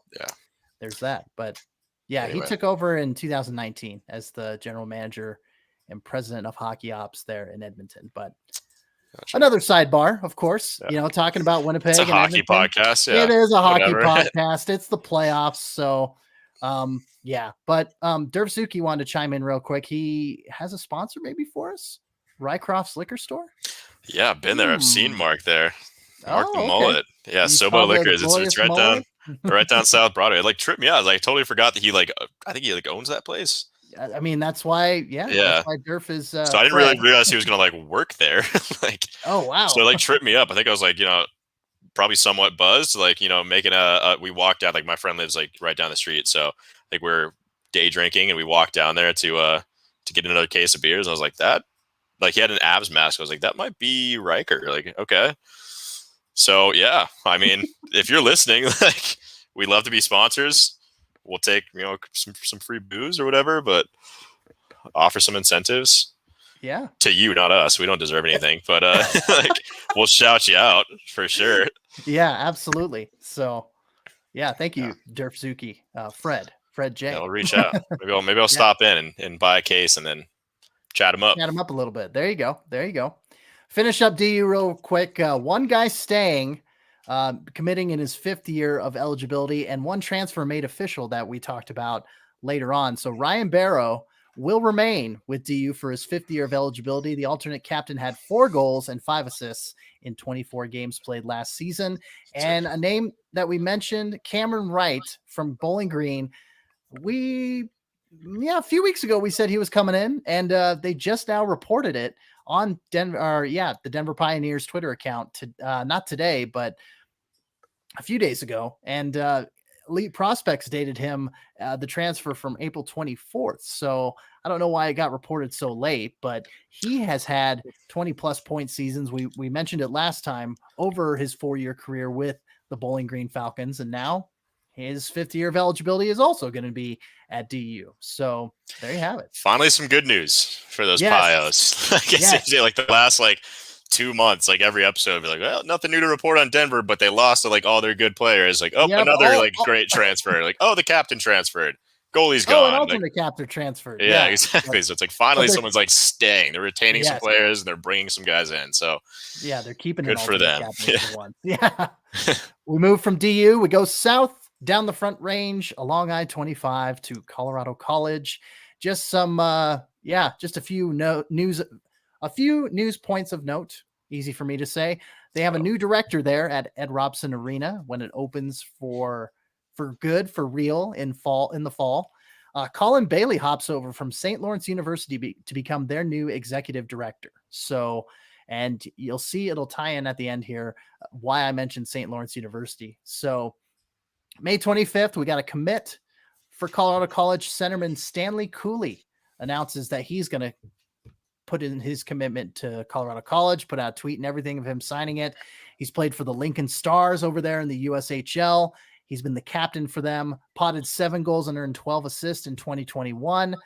there's that. But anyway. He took over in 2019 as the general manager and president of hockey ops there in Edmonton. But another sidebar, of course, talking about Winnipeg. It's a hockey podcast. Yeah, it is a hockey podcast. It's the playoffs. So, but Dervzuki wanted to chime in real quick. He has a sponsor maybe for us, Rycroft's Liquor Store. Yeah, I've been there. I've seen Mark there. Mark the mullet. Yeah, Sobo Liquors. It's right down South Broadway. It like tripped me out. I totally forgot that I think he owns that place. I mean, that's why, that's why Durf is. So I didn't really realize he was going to work there. Oh, wow. So it tripped me up. I think I was probably somewhat buzzed, making we walked down, my friend lives right down the street. So I think we're day drinking and we walked down there to get another case of beers. And I was like, that, he had an Avs mask. I was like, that might be Riker. Okay. So yeah, I mean, if you're listening, we love to be sponsors. We'll take, some free booze or whatever, but offer some incentives. Yeah. To you, not us. We don't deserve anything, but we'll shout you out for sure. Yeah, absolutely. So, thank you, Dervzuki, Fred J. I'll reach out. Maybe I'll stop in and buy a case and then chat him up. Chat him up a little bit. There you go. Finish up DU real quick. One guy staying. Committing in his 5th year of eligibility, and one transfer made official that we talked about later on. So Ryan Barrow will remain with DU for his 5th year of eligibility. The alternate captain had 4 goals and 5 assists in 24 games played last season. And a name that we mentioned, Cameron Wright from Bowling Green. We a few weeks ago we said he was coming in, and they just now reported it on the Denver Pioneers Twitter account not today, but a few days ago. And Elite Prospects dated him the transfer from April 24th. So I don't know why it got reported so late, but he has had 20 plus point seasons. We mentioned it last time over his 4-year career with the Bowling Green Falcons, and now his 5th year of eligibility is also going to be at DU. So there you have it. Finally, some good news for those Pios. I guess like the last 2 months, like every episode, be like, well, nothing new to report on Denver, but they lost to all their good players. Another great transfer. The captain transferred. Goalie's gone. An alternate captain transferred. Yeah, exactly. So it's finally someone's staying. They're retaining some players and they're bringing some guys in. So they're keeping good for them. Yeah. We move from DU. We go south down the Front Range along I-25 to Colorado College. Just some, just a few news points of note. Easy for me to say. They have a new director there at Ed Robson Arena when it opens for good, for real in the fall. Colin Bailey hops over from St. Lawrence University to become their new executive director. So, and you'll see it'll tie in at the end here why I mentioned St. Lawrence University. So May 25th, we got a commit for Colorado College. Centerman Stanley Cooley announces that he's going to put in his commitment to Colorado College, put out a tweet and everything of him signing it. He's played for the Lincoln Stars over there in the USHL. He's been the captain for them, potted 7 goals and earned 12 assists in 2021.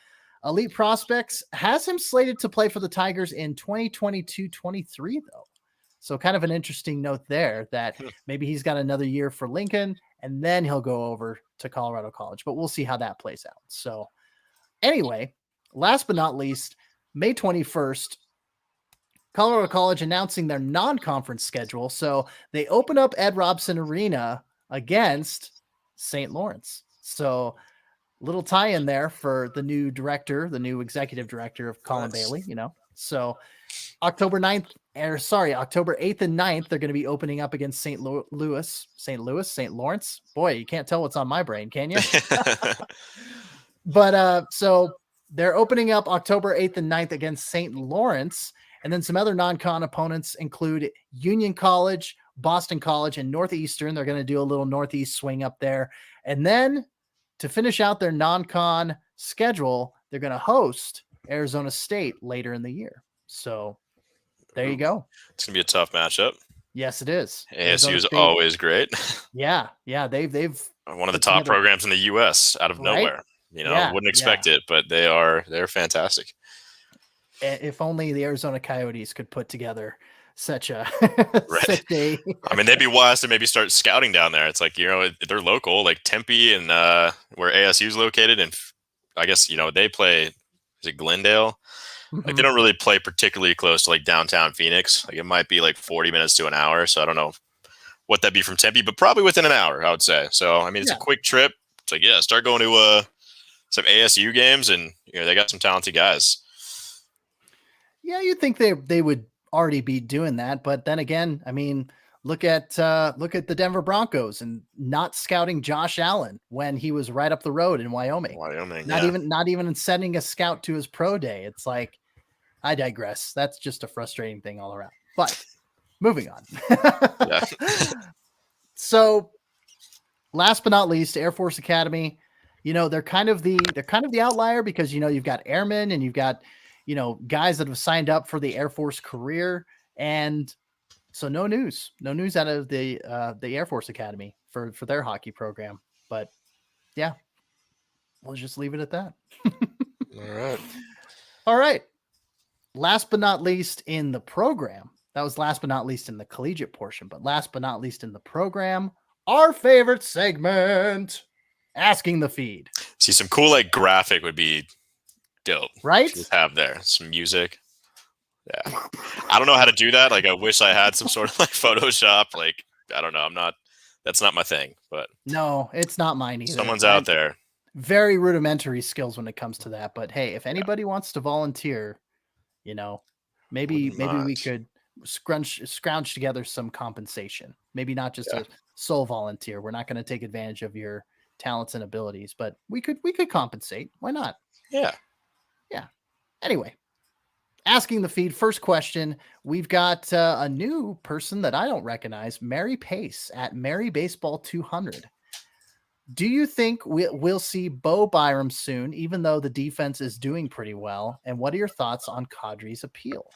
Elite Prospects has him slated to play for the Tigers in 2022-23, though. So kind of an interesting note there that maybe he's got another year for Lincoln and then he'll go over to Colorado College, but we'll see how that plays out. So anyway, last but not least, May 21st, Colorado College announcing their non-conference schedule. So they open up Ed Robson Arena against St. Lawrence. So little tie-in there for the new director, the new executive director of Colin Bailey, So October 8th and 9th, they're going to be opening up against St. Lawrence. Boy, you can't tell what's on my brain, can you? But so they're opening up October 8th and 9th against St. Lawrence. And then some other non-con opponents include Union College, Boston College, and Northeastern. They're going to do a little Northeast swing up there. And then to finish out their non-con schedule, they're going to host Arizona State later in the year. So there you go. It's going to be a tough matchup. Yes, it is. ASU is always great. Yeah. They've one of the top programs in the U.S. out of nowhere. Wouldn't expect it, but they're fantastic. If only the Arizona Coyotes could put together such a sick day. I mean, they'd be wise to maybe start scouting down there. It's they're local, like Tempe and where ASU is located. And I guess, they play, is it Glendale? Mm-hmm. They don't really play particularly close to downtown Phoenix. It might be 40 minutes to an hour. So I don't know what that'd be from Tempe, but probably within an hour, I would say. So, I mean, it's a quick trip. It's start going to some ASU games, and they got some talented guys. Yeah, you'd think they would already be doing that, but then again, I mean, look at the Denver Broncos and not scouting Josh Allen when he was right up the road in Wyoming. Not even sending a scout to his pro day. It's I digress. That's just a frustrating thing all around. But moving on. So, last but not least, Air Force Academy. They're kind of the outlier because you've got airmen and you've got guys that have signed up for the Air Force career, and so no news out of the Air Force Academy for their hockey program. But yeah, we'll just leave it at that. All right. Last but not least in the program, that was last but not least in the collegiate portion, but last but not least in the program, our favorite segment, Asking the Feed. See, some cool graphic would be dope, right? Just have there some music. Yeah, I don't know how to do that. I wish I had some sort of Photoshop. I don't know. That's not my thing. But no, it's not mine either. Someone's out there. Very rudimentary skills when it comes to that. But hey, if anybody wants to volunteer, maybe we could scrounge together some compensation. Maybe not just a sole volunteer. We're not going to take advantage of your talents and abilities, but we could compensate. Why not? Yeah. Anyway, asking the feed, first question. We've got a new person that I don't recognize, Mary Pace at Mary Baseball 200. Do you think we'll see Bo Byram soon, even though the defense is doing pretty well? And what are your thoughts on Cadre's appeal?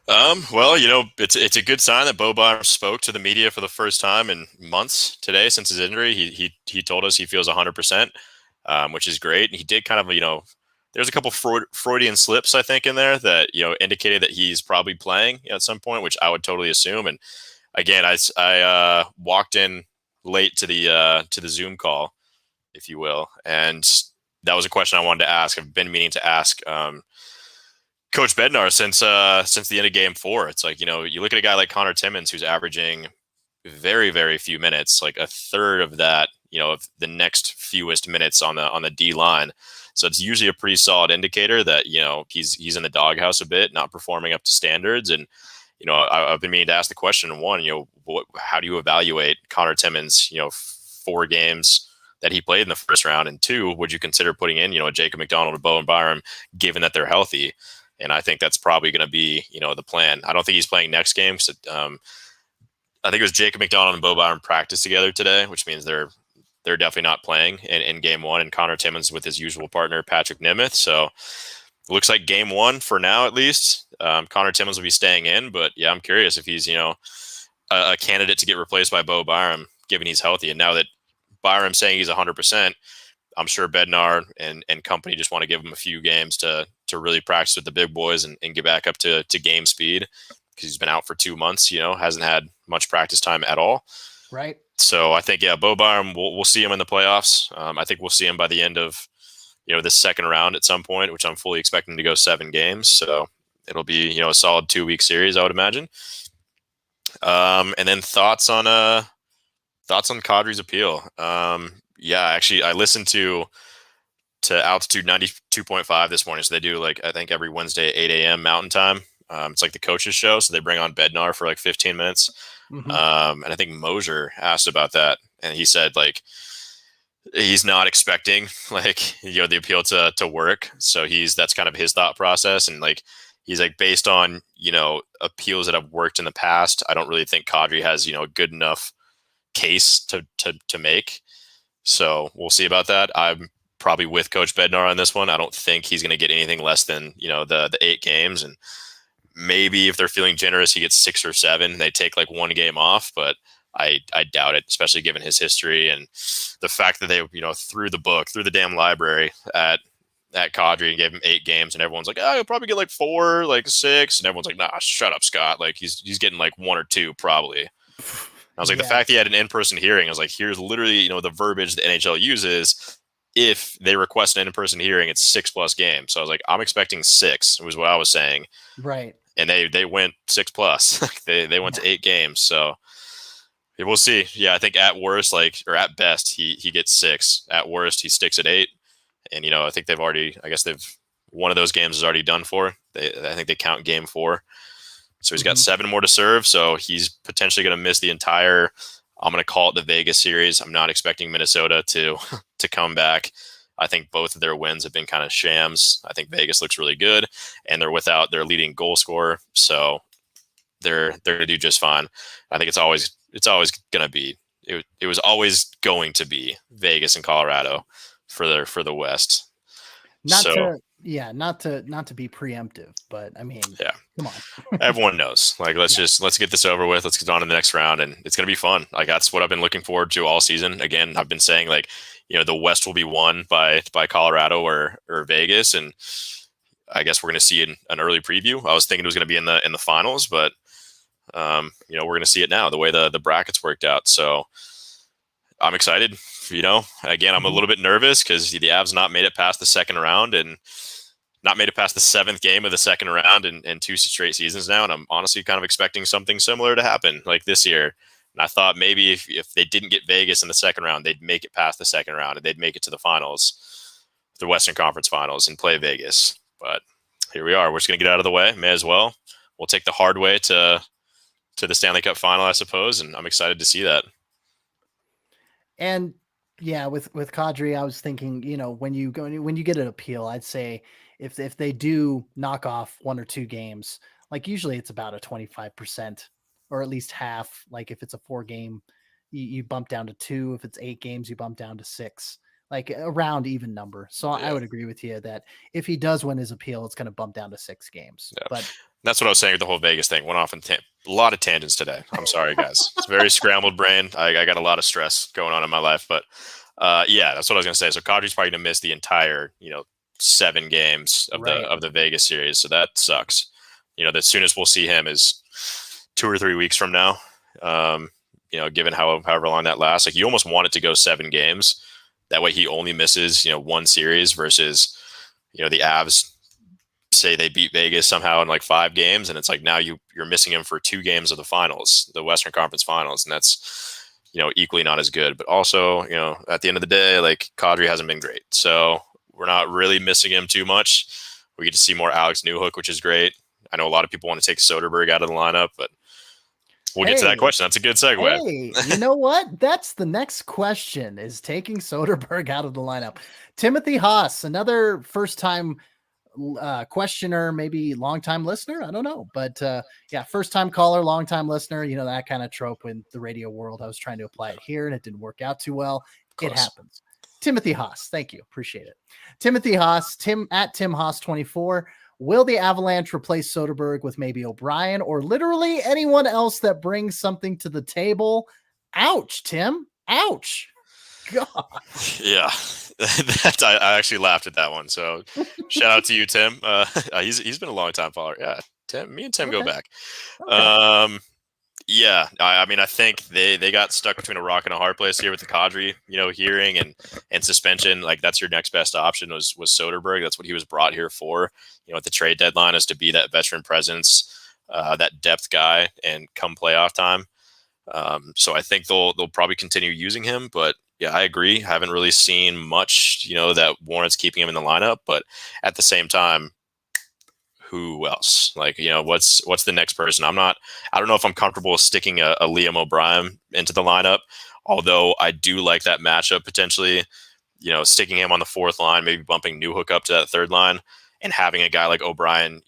Well, it's a good sign that Bo Byram spoke to the media for the first time in months today since his injury. He told us he feels 100%, which is great. And he did kind of, there's a couple Freudian slips, I think, in there that, indicated that he's probably playing at some point, which I would totally assume. And again, I walked in late to the Zoom call, if you will. And that was a question I wanted to ask. I've been meaning to ask, Coach Bednar since the end of Game 4. It's like, you look at a guy like Connor Timmons, who's averaging very, very few minutes, like a third of that, of the next fewest minutes on the D line. So it's usually a pretty solid indicator that, he's in the doghouse a bit, not performing up to standards. And, I've been meaning to ask the question, one, how do you evaluate Connor Timmons, 4 games that he played in the first round? And 2, would you consider putting in, a Jacob McDonald or Bo Byram, given that they're healthy? And I think that's probably going to be, the plan. I don't think he's playing next game. So, I think it was Jacob McDonald and Bo Byram practiced together today, which means they're definitely not playing in Game 1. And Connor Timmons with his usual partner, Patrick Nemeth. So it looks like Game 1 for now, at least. Connor Timmons will be staying in. But yeah, I'm curious if he's, a candidate to get replaced by Bo Byram, given he's healthy. And now that Byram's saying he's 100%, I'm sure Bednar and company just want to give him a few games to really practice with the big boys and get back up to game speed, because he's been out for 2 months, hasn't had much practice time at all. Right. So I think, Bo Byram, we'll see him in the playoffs. I think we'll see him by the end of, the second round at some point, which I'm fully expecting to go 7 games. So it'll be, a solid 2-week series, I would imagine. And then thoughts on Cadre's appeal. Yeah, actually, I listened to Altitude 92.5 this morning. So they do, I think every Wednesday at 8 a.m. Mountain Time. It's like the coaches show. So they bring on Bednar for 15 minutes. Mm-hmm. And I think Mosier asked about that. And he said, he's not expecting the appeal to work. So that's kind of his thought process. And he's based on, appeals that have worked in the past, I don't really think Cadre has, a good enough case to make. So we'll see about that. I'm probably with Coach Bednar on this one. I don't think he's going to get anything less than, the 8 games. And maybe if they're feeling generous, he gets 6 or 7. They take 1 game off, but I doubt it, especially given his history and the fact that they, threw the damn library at Cadre and gave him 8 games, and everyone's like, oh, he'll probably get 4, 6. And everyone's like, nah, shut up, Scott. He's getting 1 or 2 probably. I was like, The fact he had an in-person hearing, I was like, here's literally, the verbiage the NHL uses. If they request an in-person hearing, it's 6+ games. So I was like, I'm expecting 6, was what I was saying. Right. And they went 6+. they went to 8 games. So we'll see. Yeah, I think at worst, or at best, he gets 6. At worst, he sticks at 8. And, I think one of those games is already done for. I think they count Game 4. So he's got 7 more to serve. So he's potentially going to miss the entire, I'm going to call it the Vegas series. I'm not expecting Minnesota to come back. I think both of their wins have been kind of shams. I think Vegas looks really good, and they're without their leading goal scorer. So they're going to do just fine. I think it's always going to be, it was always going to be Vegas and Colorado for the West. Not to be preemptive, but I mean, yeah, come on. Everyone knows. Let's get this over with. Let's get on to the next round, and it's going to be fun. That's what I've been looking forward to all season. Again, I've been saying the West will be won by Colorado or Vegas, and I guess we're going to see an early preview. I was thinking it was going to be in the finals, but we're going to see it now the way the brackets worked out. So I'm excited. Again, I'm a little bit nervous because the Avs not made it past the second round and not made it past the 7th game of the second round in 2 straight seasons now. And I'm honestly kind of expecting something similar to happen this year. And I thought maybe if they didn't get Vegas in the second round, they'd make it past the second round and they'd make it to the finals, the Western Conference Finals, and play Vegas. But here we are. We're just going to get out of the way. May as well. We'll take the hard way to the Stanley Cup final, I suppose. And I'm excited to see that. And yeah, with Cadre, I was thinking, when you get an appeal, I'd say if they do knock off 1 or 2 games, like usually it's about a 25% or at least half. Like if it's a 4 game, you bump down to 2. If it's 8 games, you bump down to 6. Like a round even number. So I would agree with you that if he does win his appeal, it's going to bump down to 6 games. Yeah. But that's what I was saying with the whole Vegas thing. Went off in a lot of tangents today. I'm sorry, guys. It's very scrambled brain. I got a lot of stress going on in my life, but yeah, that's what I was going to say. So Cadre's probably going to miss the entire, 7 games of the Vegas series. So that sucks. The soonest we'll see him is 2 or 3 weeks from now. Given however long that lasts, like you almost want it to go 7 games. That way he only misses, 1 series versus, the Avs say they beat Vegas somehow in like 5 games. And it's like, now you're missing him for 2 games of the finals, the Western Conference finals. And that's, equally not as good, but also, at the end of the day, like Cadre hasn't been great. So we're not really missing him too much. We get to see more Alex Newhook, which is great. I know a lot of people want to take Soderberg out of the lineup, but we'll get to that question. That's a good segue. Hey, you know what? That's the next question, is taking Soderberg out of the lineup. Timothy Haas, another first-time questioner, maybe long-time listener. I don't know. But yeah, first-time caller, long-time listener. That kind of trope in the radio world. I was trying to apply it here, and it didn't work out too well. It happens. Timothy Haas. Thank you. Appreciate it. Timothy Haas, Tim Haas 24. Will the Avalanche replace Soderberg with maybe O'Brien or literally anyone else that brings something to the table? Ouch, Tim. Ouch. God. Yeah, I actually laughed at that one. So shout out to you, Tim. He's been a long time follower. Yeah, Tim. Me and Tim go back. Okay. Yeah, I mean, I think they got stuck between a rock and a hard place here with the Cadre, hearing and suspension. Like that's your next best option was Soderberg. That's what he was brought here for. At the trade deadline, is to be that veteran presence, that depth guy, and come playoff time. So I think they'll probably continue using him. But yeah, I agree. Haven't really seen much, that warrants keeping him in the lineup. But at the same time, who else? Like, what's the next person? I don't know if I'm comfortable sticking a Liam O'Brien into the lineup, although I do like that matchup potentially, sticking him on the 4th line, maybe bumping Newhook up to that 3rd line and having a guy like O'Brien,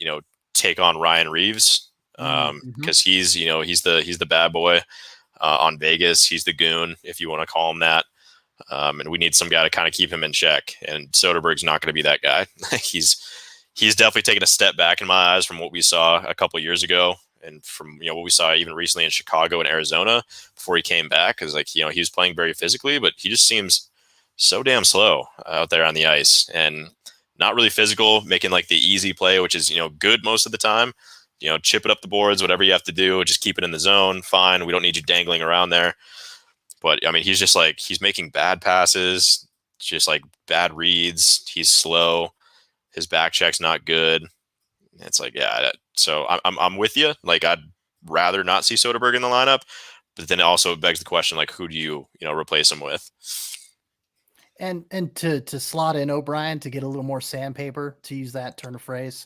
take on Ryan Reeves. Cause he's the bad boy on Vegas. He's the goon, if you want to call him that. And we need some guy to kind of keep him in check, and Soderberg's not going to be that guy. He's definitely taken a step back in my eyes from what we saw a couple of years ago, and from what we saw even recently in Chicago and Arizona before he came back. Because he was playing very physically, but he just seems so damn slow out there on the ice and not really physical, making like the easy play, which is good most of the time. Chip it up the boards, whatever you have to do, just keep it in the zone. Fine, we don't need you dangling around there. But I mean, he's just like he's making bad passes, just like bad reads. He's slow. His back check's not good. It's like, yeah. So I'm with you. Like, I'd rather not see Soderberg in the lineup, but then it also begs the question, like, who do you replace him with? And to slot in O'Brien to get a little more sandpaper, to use that turn of phrase.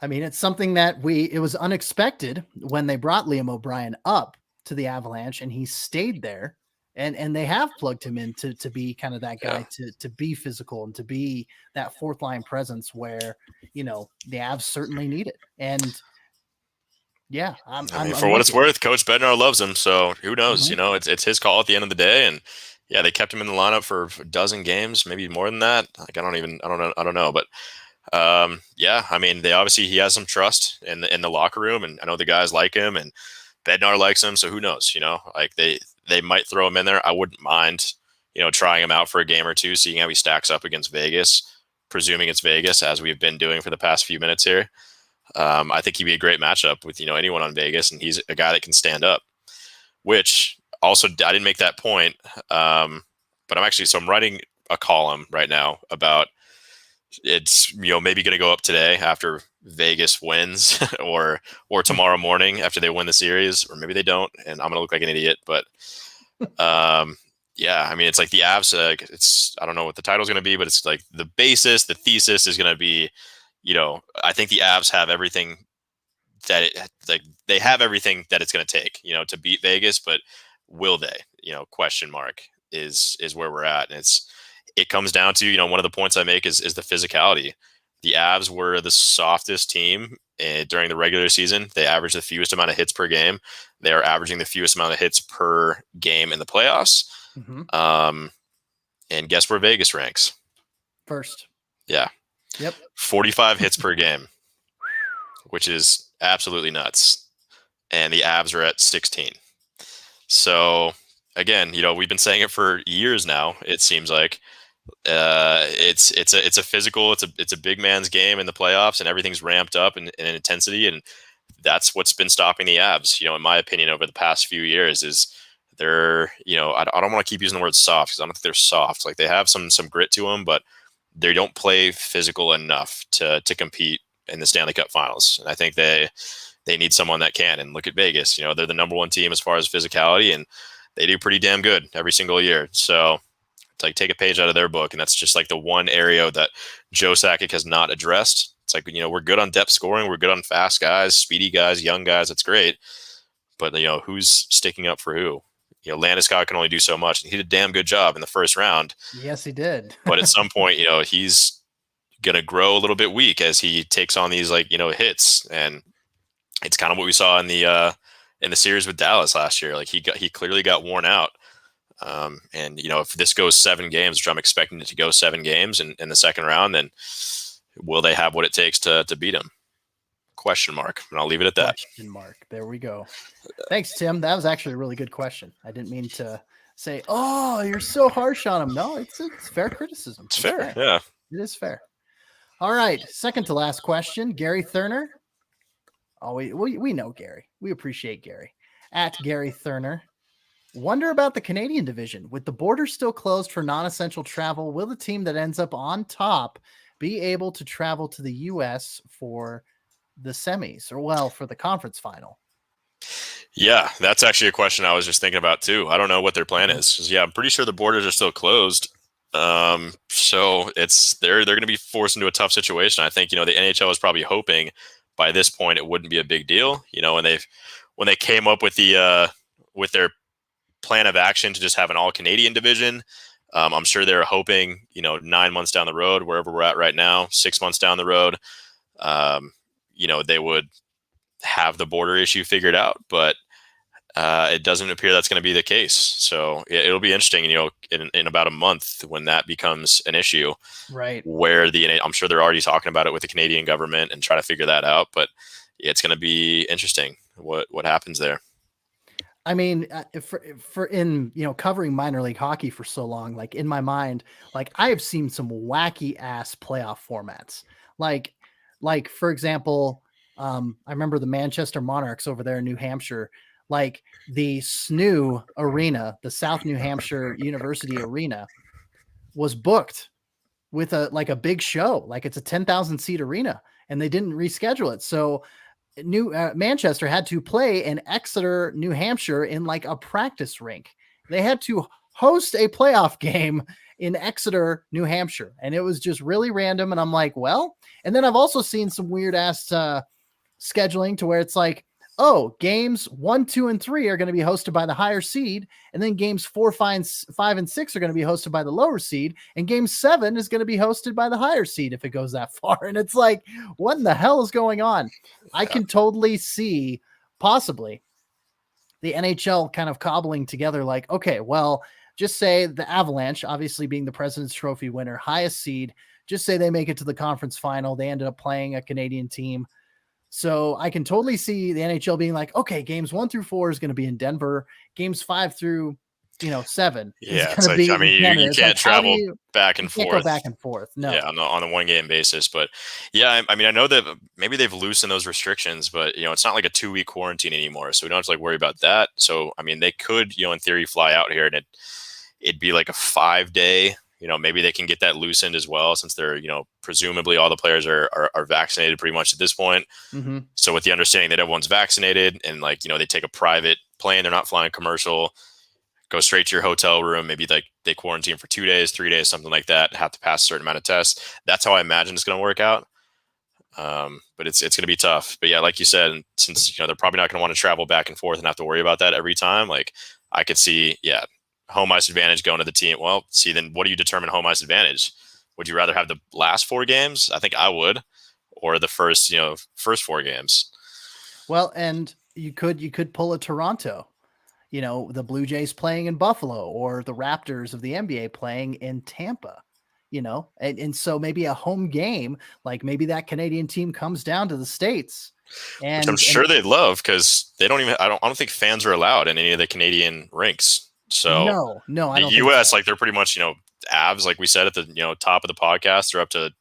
I mean, it's something that it was unexpected when they brought Liam O'Brien up to the Avalanche, and he stayed there. And they have plugged him in to be kind of that guy, to be physical and to be that 4th line presence where, the Avs certainly need it. And yeah, I mean, for what it's worth, Coach Bednar loves him. So who knows, it's his call at the end of the day. And yeah, they kept him in the lineup for a dozen games, maybe more than that. Like, I don't know. But yeah, I mean, he has some trust in the locker room, and I know the guys like him, and Bednar likes him. So who knows, like they might throw him in there. I wouldn't mind, trying him out for a game or 2, seeing how he stacks up against Vegas, presuming it's Vegas, as we've been doing for the past few minutes here. I think he'd be a great matchup with, anyone on Vegas, and he's a guy that can stand up, which also, I didn't make that point. But I'm writing a column right now about it's, maybe going to go up today after Vegas wins or tomorrow morning after they win the series, or maybe they don't, and I'm going to look like an idiot. But yeah, I mean, it's like the Avs, I don't know what the title's going to be, but it's like the thesis is going to be, I think the Avs have everything they have everything that it's going to take, to beat Vegas, but will they, question mark. is where we're at. And it comes down to, one of the points I make is the physicality. The Avs were the softest team during the regular season. They averaged the fewest amount of hits per game. They are averaging the fewest amount of hits per game in the playoffs. And guess where Vegas ranks? First. Yeah. Yep. 45 hits per game, which is absolutely nuts. And the Avs are at 16. So again, we've been saying it for years now. It seems like it's a physical, it's a big man's game in the playoffs, and everything's ramped up in intensity, and that's what's been stopping the Avs. In my opinion, over the past few years, is they're I don't want to keep using the word soft because I don't think they're soft. Like, they have some grit to them, but they don't play physical enough to compete in the Stanley Cup Finals. And I think they need someone that can. And look at Vegas. They're the number one team as far as physicality, and they do pretty damn good every single year. So it's like, take a page out of their book. And that's just like the one area that Joe Sakic has not addressed. It's like, we're good on depth scoring. We're good on fast guys, speedy guys, young guys. That's great. But, who's sticking up for who? Landeskog can only do so much. He did a damn good job in the first round. Yes, he did. But at some point, he's going to grow a little bit weak as he takes on these hits. And it's kind of what we saw in the series with Dallas last year. Like, he clearly got worn out. And if this goes 7 games, which I'm expecting it to go 7 games in the second round, then will they have what it takes to beat him? Question mark. And I'll leave it at that. Question mark. There we go. Thanks, Tim. That was actually a really good question. I didn't mean to say, "Oh, you're so harsh on him." No, it's fair criticism. It's fair. Yeah, it is fair. All right, second to last question. Gary Thurner. Oh, we know Gary. We appreciate Gary. At Gary Thurner. Wonder about the Canadian division. With the border still closed for non-essential travel, will the team that ends up on top be able to travel to the U.S. for the semis, or for the conference final? Yeah, that's actually a question I was just thinking about too. I don't know what their plan is. Yeah, I'm pretty sure the borders are still closed. So they're going to be forced into a tough situation. I think, the NHL is probably hoping by this point it wouldn't be a big deal. When they came up with with their plan of action to just have an all Canadian division, I'm sure they're hoping, 9 months down the road, wherever we're at right now, 6 months down the road, they would have the border issue figured out, but it doesn't appear that's going to be the case. So it'll be interesting, in about a month when that becomes an issue, right? Where I'm sure they're already talking about it with the Canadian government and try to figure that out, but it's going to be interesting what happens there. I mean, for covering minor league hockey for so long, like, in my mind, like, I have seen some wacky ass playoff formats. Like for example, I remember the Manchester Monarchs over there in New Hampshire, like the SNU arena, the South New Hampshire University Arena, was booked with a big show. Like, it's a 10,000 seat arena, and they didn't reschedule it. So Manchester had to play in Exeter, New Hampshire, in like a practice rink. They had to host a playoff game in Exeter, New Hampshire, and it was just really random. And I'm like, well, and then I've also seen some weird ass scheduling to where it's like, oh, games 1, 2, and 3 are going to be hosted by the higher seed, and then games 4, 5, and 6 are going to be hosted by the lower seed, and game 7 is going to be hosted by the higher seed if it goes that far. And it's like, what in the hell is going on? I can totally see possibly the NHL kind of cobbling together, like, okay, well, just say the Avalanche, obviously being the President's Trophy winner, highest seed, just say they make it to the conference final. They ended up playing a Canadian team. So I can totally see the NHL being like, okay, games 1 through 4 is going to be in Denver. Games 5 through 7. Yeah, it's like, I mean, you can't travel back and forth. Go back and forth. No. Yeah, on a 1 game basis. But yeah, I mean, I know that maybe they've loosened those restrictions, but it's not like a 2-week quarantine anymore, so we don't have to worry about that. So I mean, they could, in theory, fly out here, and it'd be like a 5-day. Maybe they can get that loosened as well, since they're, presumably all the players are vaccinated pretty much at this point. Mm-hmm. So with the understanding that everyone's vaccinated, and they take a private plane, they're not flying commercial, go straight to your hotel room. Maybe they quarantine for 2 days, 3 days, something like that, have to pass a certain amount of tests. That's how I imagine it's going to work out. But it's going to be tough. But yeah, like you said, since, they're probably not going to want to travel back and forth and have to worry about that every time. Like, I could see, home ice advantage going to the team. Well, see, then what do you determine home ice advantage? Would you rather have the last 4 games? I think I would, or the first 4 games. Well, and you could pull a Toronto, the Blue Jays playing in Buffalo, or the Raptors of the NBA playing in Tampa, and so maybe a home game, like maybe that Canadian team comes down to the States. Which I'm sure they'd love, because they don't even, I don't think fans are allowed in any of the Canadian rinks. So no, I don't the US, so. like they're pretty much, Avs, like we said at the top of the podcast, they're up to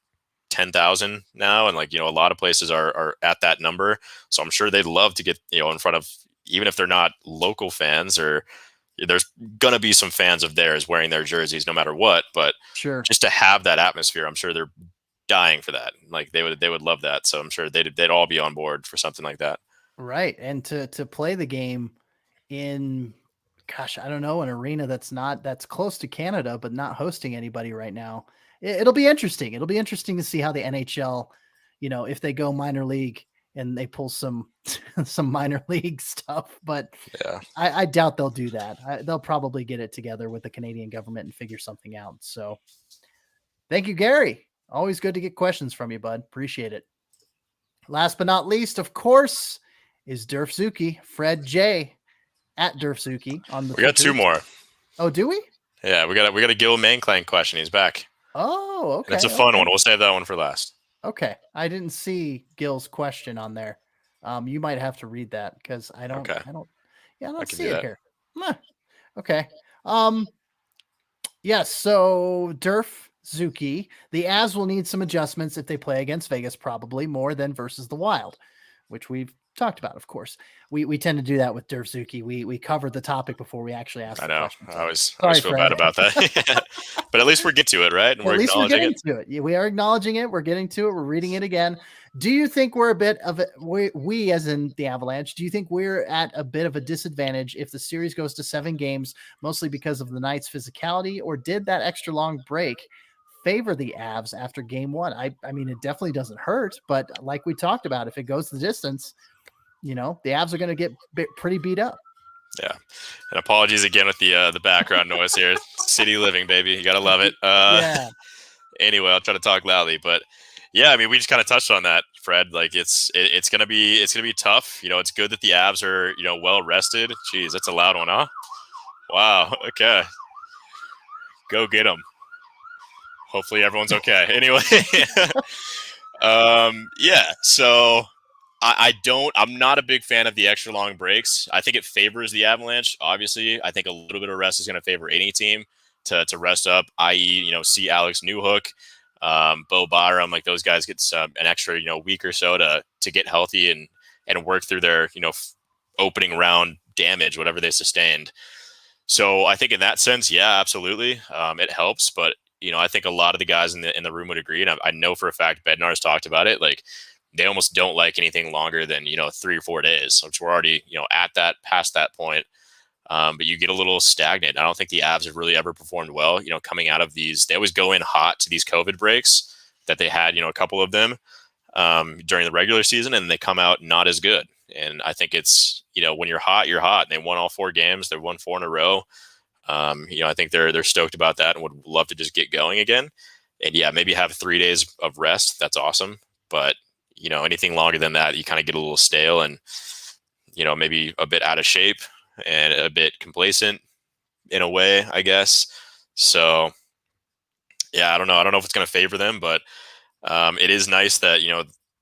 10,000 now, and like a lot of places are at that number. So I'm sure they'd love to get in front of, even if they're not local fans, or there's gonna be some fans of theirs wearing their jerseys no matter what. But sure, just to have that atmosphere, I'm sure they're dying for that. Like they would love that. So I'm sure they'd all be on board for something like that. Right, and to play the game in, gosh, I don't know, an arena that's close to Canada, but not hosting anybody right now. It'll be interesting. It'll be interesting to see how the NHL, if they go minor league and they pull some minor league stuff. But yeah, I doubt they'll do that. They'll probably get it together with the Canadian government and figure something out. So thank you, Gary. Always good to get questions from you, bud. Appreciate it. Last but not least, of course, is Durfzuki, Fred J. at Durfzuki on the. We got 2 more. Oh, do we? Yeah, we got a Gil Mainclang question. He's back. Oh, okay. It's a fun one. We'll save that one for last. Okay, I didn't see Gil's question on there. You might have to read that, because I don't. Okay. I don't see it here. Okay. Yes. So Durfzuki, the Avs will need some adjustments if they play against Vegas, probably more than versus the Wild, which we've talked about. Of course, we tend to do that with Durfzuki. We covered the topic before we actually asked. I know. I always feel bad about that. But at least we're getting to it, right? And at least we're getting to it. We are acknowledging it. We're getting to it. We're reading it again. Do you think we're a bit of a, we as in the Avalanche, do you think we're at a bit of a disadvantage if the series goes to 7 games, mostly because of the Knights' physicality, or did that extra long break favor the Avs after game 1? I mean, it definitely doesn't hurt, but like we talked about, if it goes the distance, the Avs are going to get pretty beat up. Yeah. And apologies again with the background noise here. City living, baby. You got to love it. Yeah. Anyway, I'll try to talk loudly, but yeah, I mean, we just kind of touched on that, Fred. Like it's going to be tough. It's good that the Avs are, well rested. Jeez, that's a loud one, huh? Wow. Okay. Go get them. Hopefully everyone's okay. Anyway. Yeah. So I'm not a big fan of the extra long breaks. I think it favors the Avalanche. Obviously, I think a little bit of rest is going to favor any team to rest up, i.e., see Alex Newhook, Bo Byram, like those guys get an extra, week or so to get healthy and work through their, opening round damage, whatever they sustained. So I think in that sense, yeah, absolutely. It helps, but I think a lot of the guys in the room would agree. And I know for a fact Bednar's talked about it. Like, they almost don't like anything longer than, 3 or 4 days, which we're already, past that point. But you get a little stagnant. I don't think the Avs have really ever performed well, coming out of these. They always go in hot to these COVID breaks that they had, a couple of them during the regular season, and they come out not as good. And I think it's, when you're hot, you're hot. And they won all 4 games. They've won 4 in a row. I think they're stoked about that and would love to just get going again. And yeah, maybe have 3 days of rest. That's awesome. But anything longer than that, you kind of get a little stale and, maybe a bit out of shape and a bit complacent in a way, I guess. So, yeah, I don't know. I don't know if it's going to favor them, but it is nice that,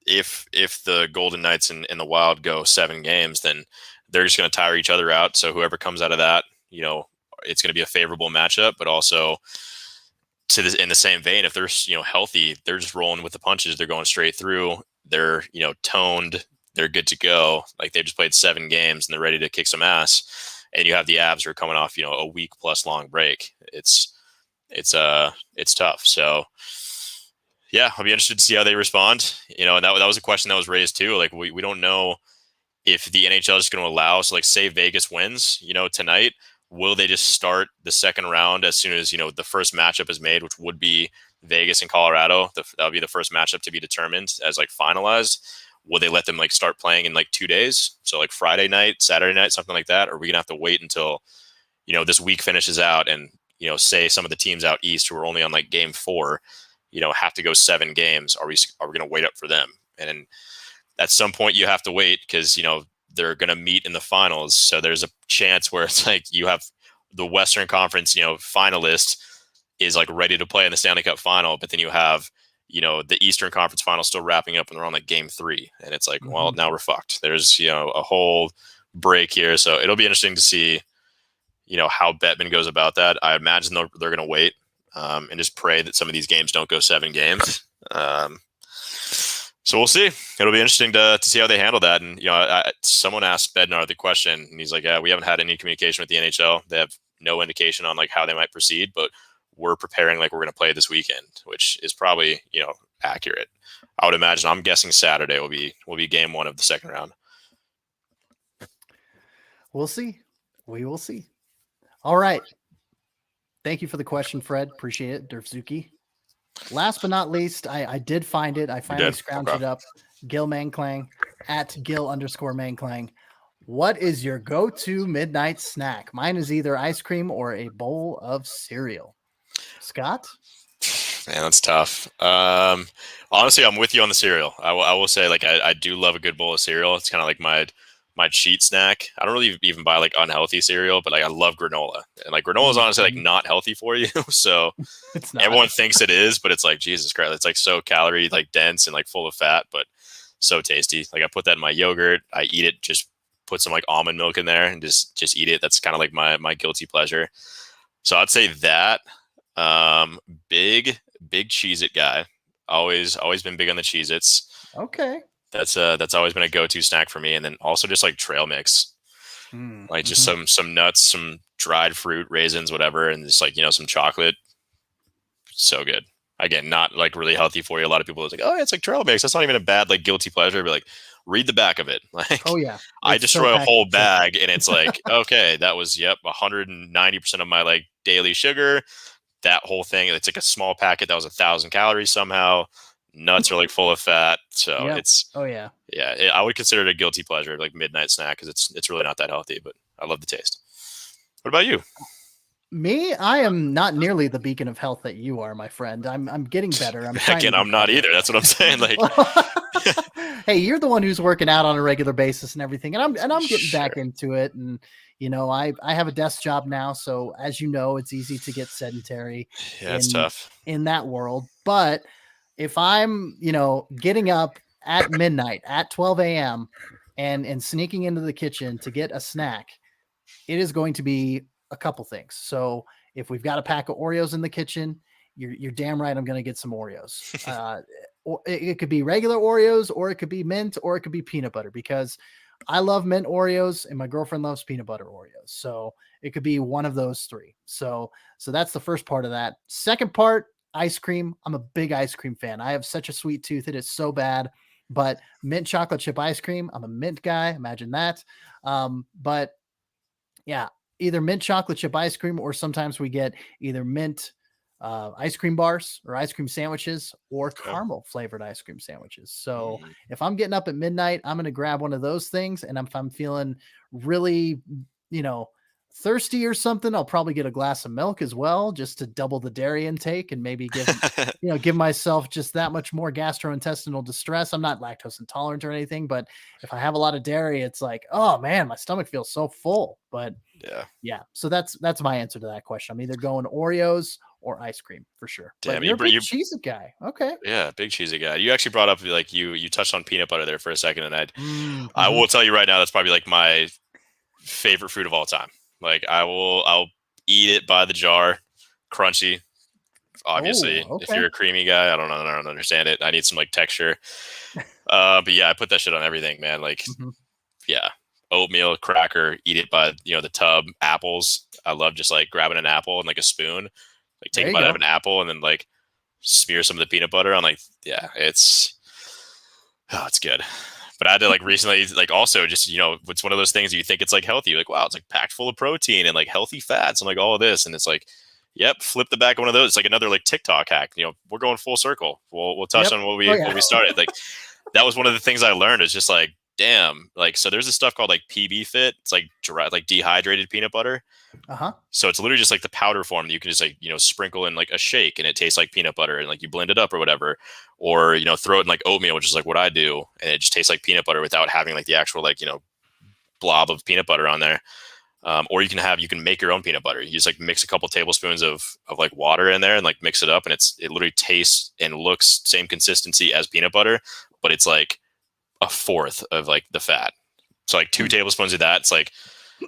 if the Golden Knights and the Wild go 7 games, then they're just going to tire each other out. So whoever comes out of that, it's going to be a favorable matchup, but also in the same vein, if they're, healthy, they're just rolling with the punches. They're going straight through. They're, toned. They're good to go. Like, they just played 7 games and they're ready to kick some ass. And you have the Avs who are coming off, a week plus long break. It's tough. So yeah, I'll be interested to see how they respond. And that was a question that was raised too. Like, we don't know if the NHL is going to allow, so like say Vegas wins, tonight, will they just start the second round as soon as, the first matchup is made, which would be Vegas and Colorado? That would be the first matchup to be determined as like finalized. Will they let them like start playing in like 2 days? So like Friday night, Saturday night, something like that? Or are we gonna have to wait until, this week finishes out and, say some of the teams out East who are only on like game 4, have to go 7 games. Are we going to wait up for them? And at some point you have to wait because, they're going to meet in the finals. So there's a chance where it's like you have the Western Conference, finalist is like ready to play in the Stanley Cup final, but then you have, the Eastern Conference final still wrapping up and they're on like game 3. And it's like, well, now we're fucked. There's, a whole break here. So it'll be interesting to see, how Bettman goes about that. I imagine they're going to wait and just pray that some of these games don't go 7 games. So we'll see. It'll be interesting to see how they handle that. And, someone asked Bednar the question and he's like, yeah, we haven't had any communication with the NHL. They have no indication on like how they might proceed, but we're preparing like we're going to play this weekend, which is probably, accurate. I would imagine, I'm guessing Saturday will be game 1 of the second round. We'll see. We will see. All right. Thank you for the question, Fred. Appreciate it. Durfzuki. Last but not least, I did find it. I finally scrounged it up. Gil Mangklang at Gil_Mangklang. What is your go-to midnight snack? Mine is either ice cream or a bowl of cereal. Scott? Man, that's tough. Honestly, I'm with you on the cereal. I will say, like, I do love a good bowl of cereal. It's kind of like my cheat snack. I don't really even buy like unhealthy cereal, but like I love granola. And like granola is honestly like not healthy for you. So everyone thinks it is, but it's like, Jesus Christ, it's like so calorie like dense and like full of fat, but so tasty. Like I put that in my yogurt. I eat it, just put some like almond milk in there and just eat it. That's kind of like my guilty pleasure. So I'd say that. Big Cheez-It guy. Always been big on the Cheez-Its. Okay. That's always been a go-to snack for me. And then also just like trail mix, like just some nuts, some dried fruit, raisins, whatever. And just like, some chocolate. So good. Again, not like really healthy for you. A lot of people are like, oh, it's like trail mix. That's not even a bad, like guilty pleasure. But like read the back of it. Like, oh yeah. I destroy a whole bag and it's like, okay, that was, 190% of my like daily sugar. That whole thing. It's like a small packet that was 1,000 calories somehow. Nuts are like full of fat, so it's I would consider it a guilty pleasure, like midnight snack, because it's really not that healthy, but I love the taste. What about you? Me, I am not nearly the beacon of health that you are, my friend. I'm getting better. I'm not either. That's what I'm saying. Like, hey, you're the one who's working out on a regular basis and everything, and I'm getting back into it. And I have a desk job now, so as you know, it's easy to get sedentary. Yeah, it's tough in that world, but if I'm, getting up at midnight at 12 a.m. and sneaking into the kitchen to get a snack, it is going to be a couple things. So if we've got a pack of Oreos in the kitchen, you're damn right I'm going to get some Oreos. Or it could be regular Oreos, or it could be mint, or it could be peanut butter, because I love mint Oreos and my girlfriend loves peanut butter Oreos. So it could be one of those 3. So that's the first part of that. Second part, ice cream. I'm a big ice cream fan. I have such a sweet tooth. It is so bad, but mint chocolate chip ice cream. I'm a mint guy. Imagine that. But yeah, either mint chocolate chip ice cream, or sometimes we get either mint ice cream bars or ice cream sandwiches, or caramel flavored ice cream sandwiches. So if I'm getting up at midnight, I'm going to grab one of those things. And if I'm feeling really, thirsty or something, I'll probably get a glass of milk as well, just to double the dairy intake and maybe give myself just that much more gastrointestinal distress. I'm not lactose intolerant or anything, but if I have a lot of dairy, it's like, oh man, my stomach feels so full. But yeah. So that's my answer to that question. I'm either going Oreos or ice cream for sure. Damn, you're a big Cheez-It guy. Okay. Yeah, big Cheez-It guy. You actually brought up like you touched on peanut butter there for a second, and I will tell you right now, that's probably like my favorite food of all time. Like I'll eat it by the jar, crunchy. Obviously, if you're a creamy guy, I don't understand it. I need some like texture. But yeah, I put that shit on everything, man. Like, yeah, oatmeal, cracker, eat it by the tub. Apples, I love just like grabbing an apple and like a spoon, like take a bite out of an apple and then like smear some of the peanut butter on. Like, yeah, it's good. But I had to like recently, like also just, it's one of those things you think it's like healthy. You're like, wow, it's like packed full of protein and like healthy fats and like all of this. And it's like, yep, flip the back of one of those. It's like another like TikTok hack. We're going full circle. We'll touch on what we started. Like that was one of the things I learned is just like, damn, like, so there's this stuff called like PB Fit. It's like dehydrated peanut butter. So it's literally just like the powder form that you can just like, sprinkle in like a shake and it tastes like peanut butter, and like you blend it up or whatever, or, throw it in like oatmeal, which is like what I do. And it just tastes like peanut butter without having like the actual, like, blob of peanut butter on there. Or you can make your own peanut butter. You just like mix a couple tablespoons of like water in there and like mix it up, and it literally tastes and looks same consistency as peanut butter, but it's like a fourth of like the fat. So like 2 tablespoons of that, it's like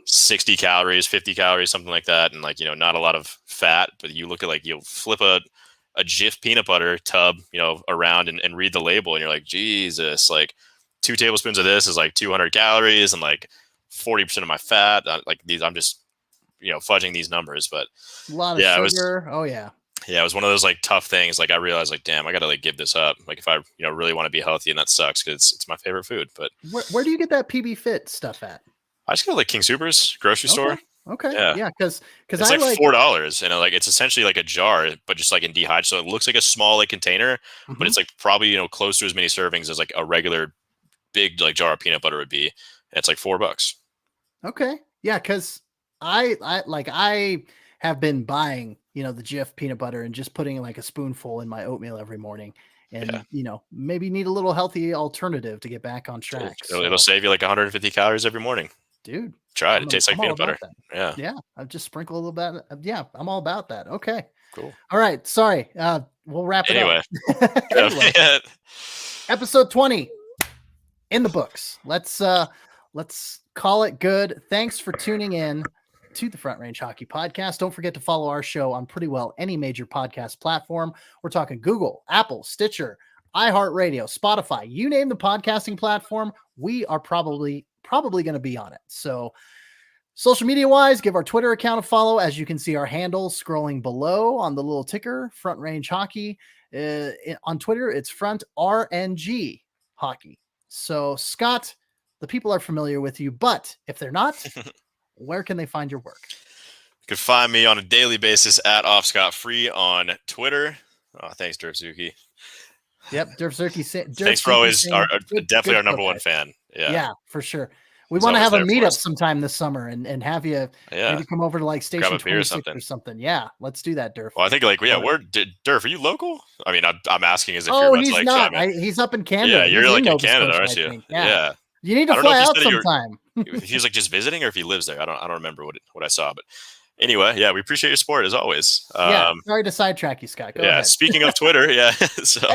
60 calories, 50 calories, something like that. And like, not a lot of fat, but you look at like, you'll flip a Jif peanut butter tub, around and read the label, and you're like, Jesus, like 2 tablespoons of this is like 200 calories and like 40% of my fat. I'm just, fudging these numbers, but a lot of sugar. Yeah, it was one of those like tough things. Like I realized, like, damn, I gotta like give this up. Like if I, really want to be healthy, and that sucks because it's my favorite food. But where do you get that PB Fit stuff at? I just go like King Soopers grocery store. Okay. Yeah. Because it's like $4, and like it's essentially like a jar, but just like in dehydrated. So it looks like a small like container, but it's like probably close to as many servings as like a regular big like jar of peanut butter would be. And it's like $4. Okay. Yeah, because I have been buying, the Jif peanut butter and just putting like a spoonful in my oatmeal every morning. And, maybe need a little healthy alternative to get back on track. It'll save you like 150 calories every morning. Dude. Try it. It tastes like peanut butter. Yeah. Yeah. I'll just sprinkle a little bit. Yeah. I'm all about that. Okay. Cool. All right. Sorry. We'll wrap it up. Anyway. Episode 20 in the books. Let's call it good. Thanks for tuning in to the Front Range Hockey Podcast. Don't forget to follow our show on pretty well any major podcast platform. We're talking Google, Apple, Stitcher, iHeartRadio, Spotify. You name the podcasting platform, we are probably going to be on it. So social media wise, give our Twitter account a follow. As you can see, our handle scrolling below on the little ticker, Front Range Hockey. On Twitter, it's Front RNG Hockey. So Scott, the people are familiar with you, but if they're not, where can they find your work? You can find me on a daily basis at offscottfree on Twitter. Oh, thanks, Durfzuki. Yep, Durfzuki. Thanks for always definitely our number one fan. Yeah, for sure. We want to have a meetup sometime this summer and have you maybe come over to like Station 26 or something. Yeah, let's do that, Durf. Well, I think like Durf, are you local? I mean, I'm asking as if you're he's like, not. He's up in Canada. Yeah, you're like in Canada, aren't you? Yeah. You need to fly out sometime. He's like just visiting, or if he lives there. I don't remember what I saw, but anyway, yeah, we appreciate your support as always. Sorry to sidetrack you, Scott. Go ahead. Speaking of Twitter, so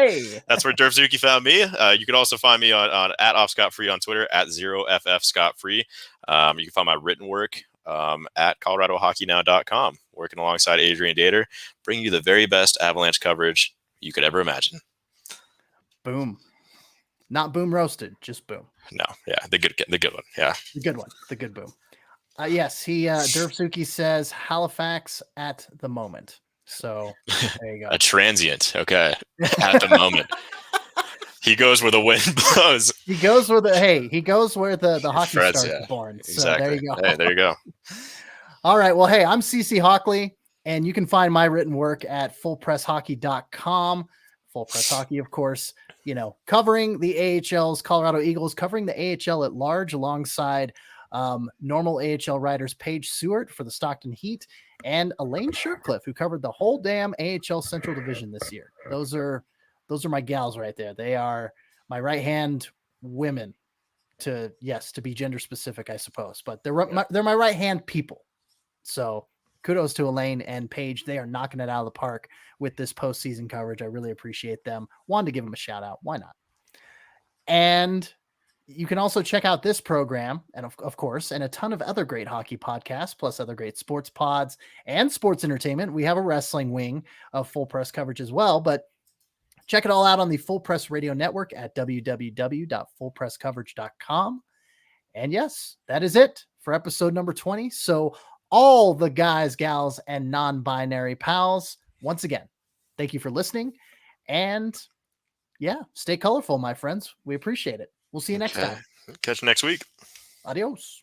that's where Durfzuki found me. You can also find me on at offscottfree on Twitter, at 0FFScottFree. You can find my written work at coloradohockeynow.com, working alongside Adrian Dater, bringing you the very best Avalanche coverage you could ever imagine. Boom. Not boom roasted, just boom. No, the good one. Yeah, the good one, the good boom. Yes, Durfzuki says Halifax at the moment. So there you go. A transient, okay. At the moment. He goes where the wind blows. He goes where the hockey stars are born. So exactly. There you go. Hey, there you go. All right. Well, hey, I'm CC Hawkley, and you can find my written work at fullpresshockey.com. Full Press Hockey, of course, covering the AHL's Colorado Eagles, covering the AHL at large alongside normal AHL writers Paige Seward for the Stockton Heat and Elaine Shercliffe, who covered the whole damn AHL Central Division this year. Those are my gals right there. They are my right hand women to be gender specific, I suppose, but they're my right hand people. So kudos to Elaine and Paige. They are knocking it out of the park with this postseason coverage. I really appreciate them. Wanted to give them a shout out. Why not? And you can also check out this program and of course, and a ton of other great hockey podcasts, plus other great sports pods and sports entertainment. We have a wrestling wing of Full Press coverage as well, but check it all out on the Full Press Radio Network at www.fullpresscoverage.com. And yes, that is it for episode number 20. So all the guys, gals, and non-binary pals, once again, thank you for listening. And stay colorful, my friends. We appreciate it. We'll see you next time. Catch you next week. Adios.